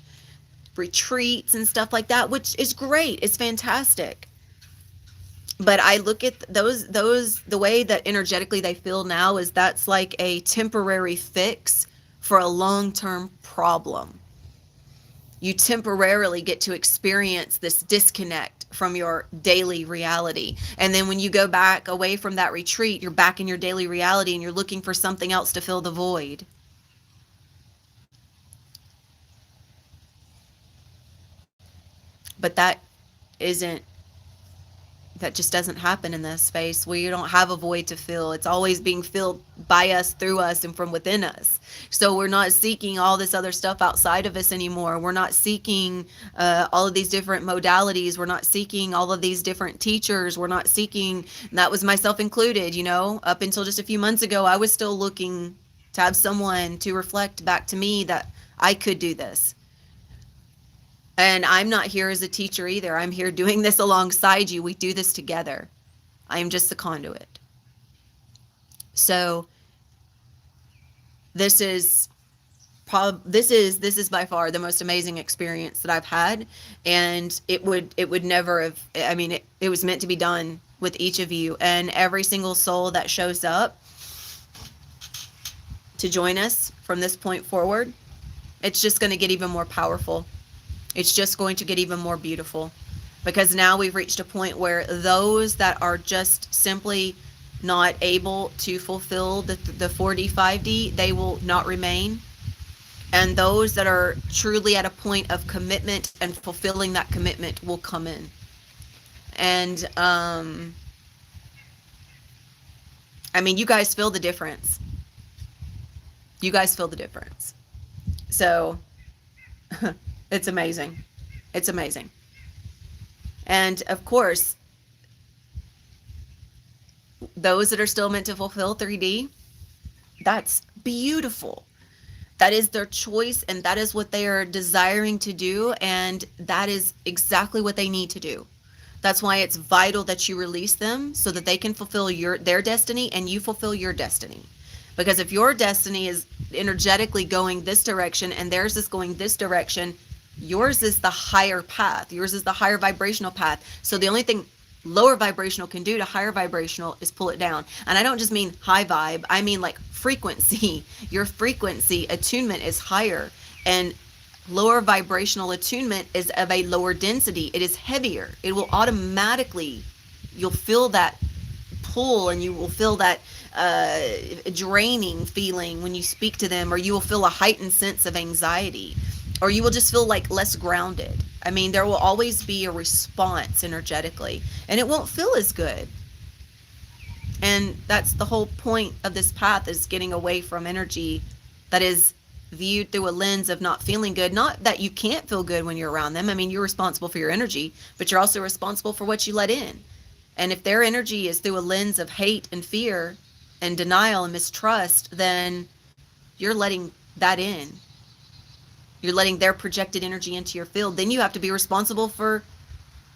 retreats and stuff like that, which is great. It's fantastic. But I look at those, the way that energetically they feel now is that's like a temporary fix for a long-term problem. You temporarily get to experience this disconnect from your daily reality. And then when you go back away from that retreat, you're back in your daily reality and you're looking for something else to fill the void. But that just doesn't happen in this space. We don't have a void to fill. It's always being filled by us, through us, and from within us. So we're not seeking all this other stuff outside of us anymore. We're not seeking all of these different modalities. We're not seeking all of these different teachers. We're not seeking, and that was myself included, you know, up until just a few months ago, I was still looking to have someone to reflect back to me that I could do this. And I'm not here as a teacher either. I'm here doing this alongside you. We do this together. I am just the conduit. So this is by far the most amazing experience that I've had, and it would never have, I mean, it was meant to be done with each of you, and every single soul that shows up to join us from this point forward, it's just going to get even more powerful. It's just going to get even more beautiful, because now we've reached a point where those that are just simply not able to fulfill the 4D, 5D, they will not remain. And those that are truly at a point of commitment and fulfilling that commitment will come in. And, I mean, you guys feel the difference. You guys feel the difference. So it's amazing. It's amazing. And of course, those that are still meant to fulfill 3D, that's beautiful. That is their choice, and that is what they are desiring to do, and that is exactly what they need to do. That's why it's vital that you release them so that they can fulfill their destiny and you fulfill your destiny. Because if your destiny is energetically going this direction and theirs is going this direction, yours is the higher path. Yours is the higher vibrational path. So the only thing lower vibrational can do to higher vibrational is pull it down. And I don't just mean high vibe. I mean like frequency. Your frequency attunement is higher, and lower vibrational attunement is of a lower density. It is heavier. It will automatically, you'll feel that pull, and you will feel that draining feeling when you speak to them, or you will feel a heightened sense of anxiety, or you will just feel like less grounded. I mean, there will always be a response energetically, and it won't feel as good. And that's the whole point of this path, is getting away from energy that is viewed through a lens of not feeling good. Not that you can't feel good when you're around them. I mean, you're responsible for your energy, but you're also responsible for what you let in. And if their energy is through a lens of hate and fear and denial and mistrust, then you're letting that in. You're letting their projected energy into your field. Then you have to be responsible for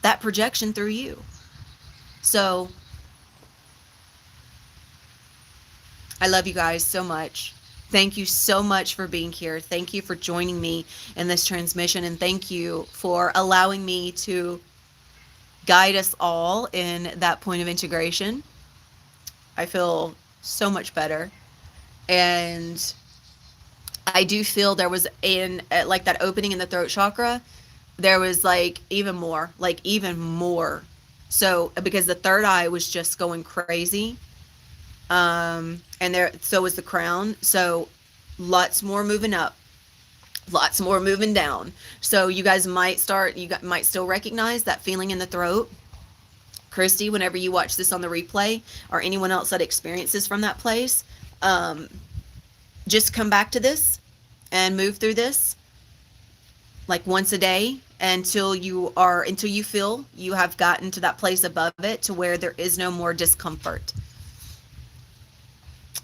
that projection through you. So I love you guys so much. Thank you so much for being here. Thank you for joining me in this transmission, and thank you for allowing me to guide us all in that point of integration. I feel so much better. And I do feel there was in like that opening in the throat chakra, there was like even more. So because the third eye was just going crazy, and there so was the crown. So lots more moving up, lots more moving down. So you guys might still recognize that feeling in the throat. Christy, whenever you watch this on the replay, or anyone else that experiences from that place, um, just come back to this and move through this like once a day until you feel you have gotten to that place above it to where there is no more discomfort,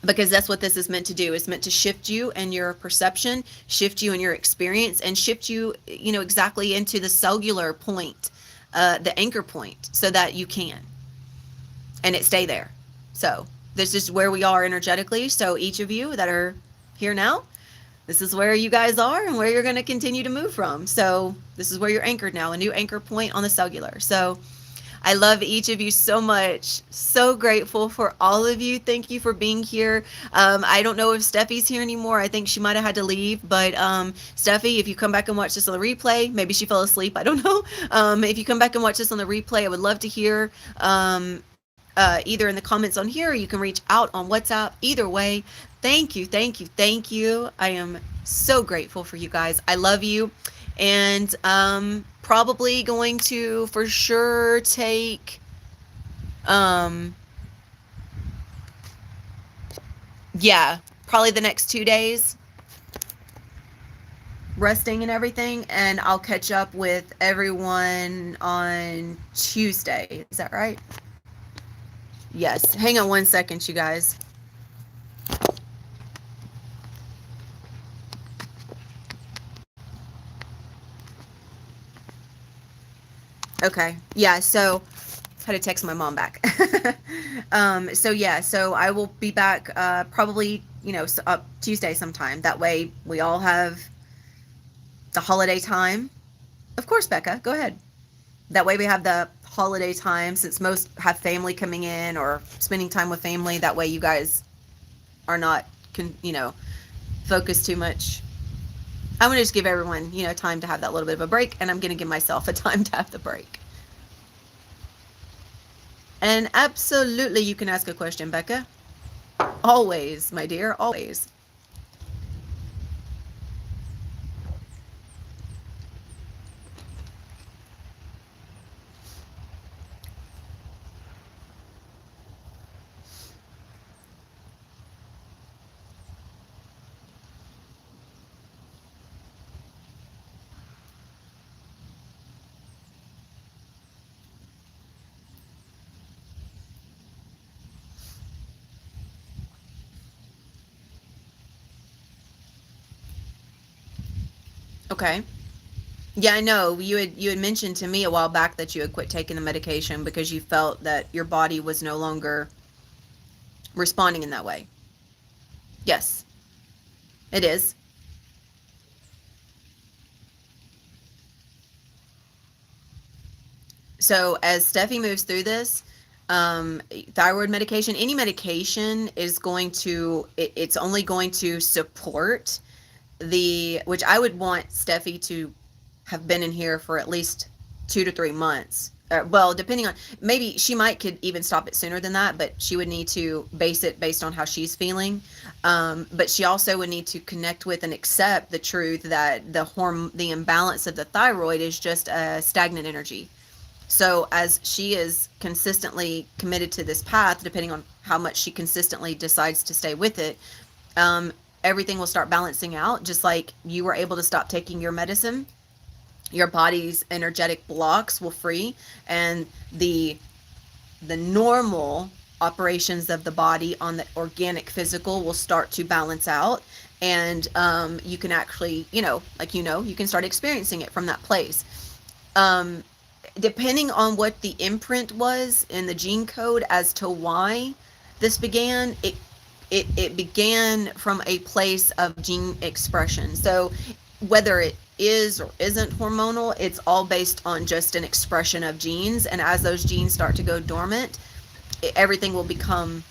because that's what this is meant to do. It's meant to shift you and your perception, shift you and your experience, and shift you, exactly into the cellular point, the anchor point, so that you can and it stay there. So this is where we are energetically. So each of you that are here now, this is where you guys are and where you're going to continue to move from. So this is where you're anchored now, a new anchor point on the cellular. So I love each of you so much. So grateful for all of you. Thank you for being here. I don't know if Steffi's here anymore. I think she might have had to leave. But Steffi, if you come back and watch this on the replay, maybe she fell asleep. I don't know. If you come back and watch this on the replay, I would love to hear either in the comments on here, or you can reach out on WhatsApp. Either way, thank you, thank you, thank you. I am so grateful for you guys. I love you. And probably going to for sure take yeah, probably the next 2 days resting and everything, and I'll catch up with everyone on Tuesday. Is that right? Yes. Hang on one second, you guys. Okay. Yeah, so I had to text my mom back. So yeah, so I will be back probably, Tuesday sometime. That way we all have the holiday time. Of course, Becca, go ahead. That way we have the holiday time, since most have family coming in or spending time with family. That way you guys are not, focused too much. I'm going to just give everyone, time to have that little bit of a break, and I'm going to give myself a time to have the break. And absolutely, you can ask a question, Becca. Always, my dear, always. Okay. Yeah, I know. You had mentioned to me a while back that you had quit taking the medication because you felt that your body was no longer responding in that way. Yes, it is. So as Steffi moves through this, thyroid medication, any medication is going to, it's only going to support which I would want Steffi to have been in here for at least 2 to 3 months. Well, depending on, maybe she might could even stop it sooner than that, but she would need to base it based on how she's feeling. But she also would need to connect with and accept the truth that the imbalance of the thyroid is just a stagnant energy. So as she is consistently committed to this path, depending on how much she consistently decides to stay with it, um, everything will start balancing out. Just like you were able to stop taking your medicine, your body's energetic blocks will free, and the normal operations of the body on the organic physical will start to balance out. And you can actually, you can start experiencing it from that place. Um, Depending on what the imprint was in the gene code as to why this began, it began from a place of gene expression. So whether it is or isn't hormonal, it's all based on just an expression of genes. And as those genes start to go dormant, everything will become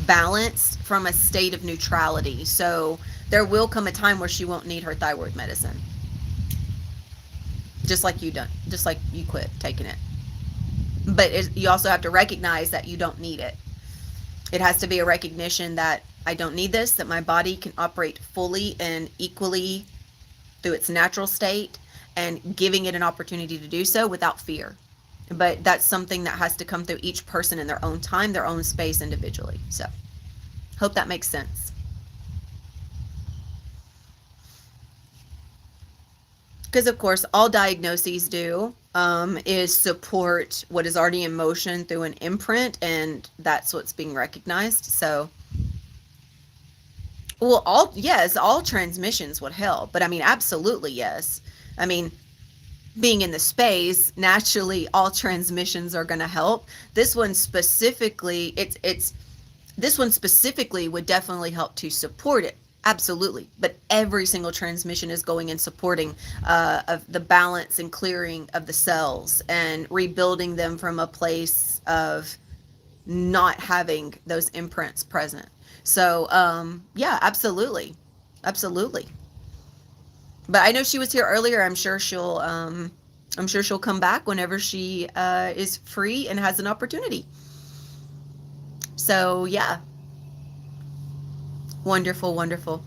balanced from a state of neutrality. So there will come a time where she won't need her thyroid medicine. Just like you don't, just like you quit taking it. But you also have to recognize that you don't need it. It has to be a recognition that I don't need this, that my body can operate fully and equally through its natural state, and giving it an opportunity to do so without fear. But that's something that has to come through each person in their own time, their own space, individually. So hope that makes sense. Because of course all diagnoses do is support what is already in motion through an imprint, and that's what's being recognized. So well, all transmissions would help, but I mean, absolutely yes. I mean, being in the space, naturally all transmissions are going to help. This one specifically, it's this one specifically would definitely help to support it. Absolutely. But every single transmission is going and supporting of the balance and clearing of the cells and rebuilding them from a place of not having those imprints present. So, yeah, absolutely. Absolutely. But I know she was here earlier. I'm sure she'll come back whenever she is free and has an opportunity. So, yeah. Wonderful, wonderful.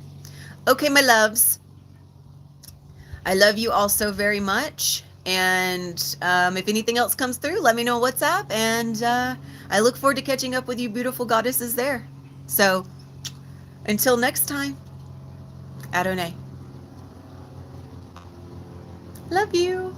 Okay, my loves. I love you all so very much. And if anything else comes through, let me know on WhatsApp. And I look forward to catching up with you beautiful goddesses there. So until next time, Adonai. Love you.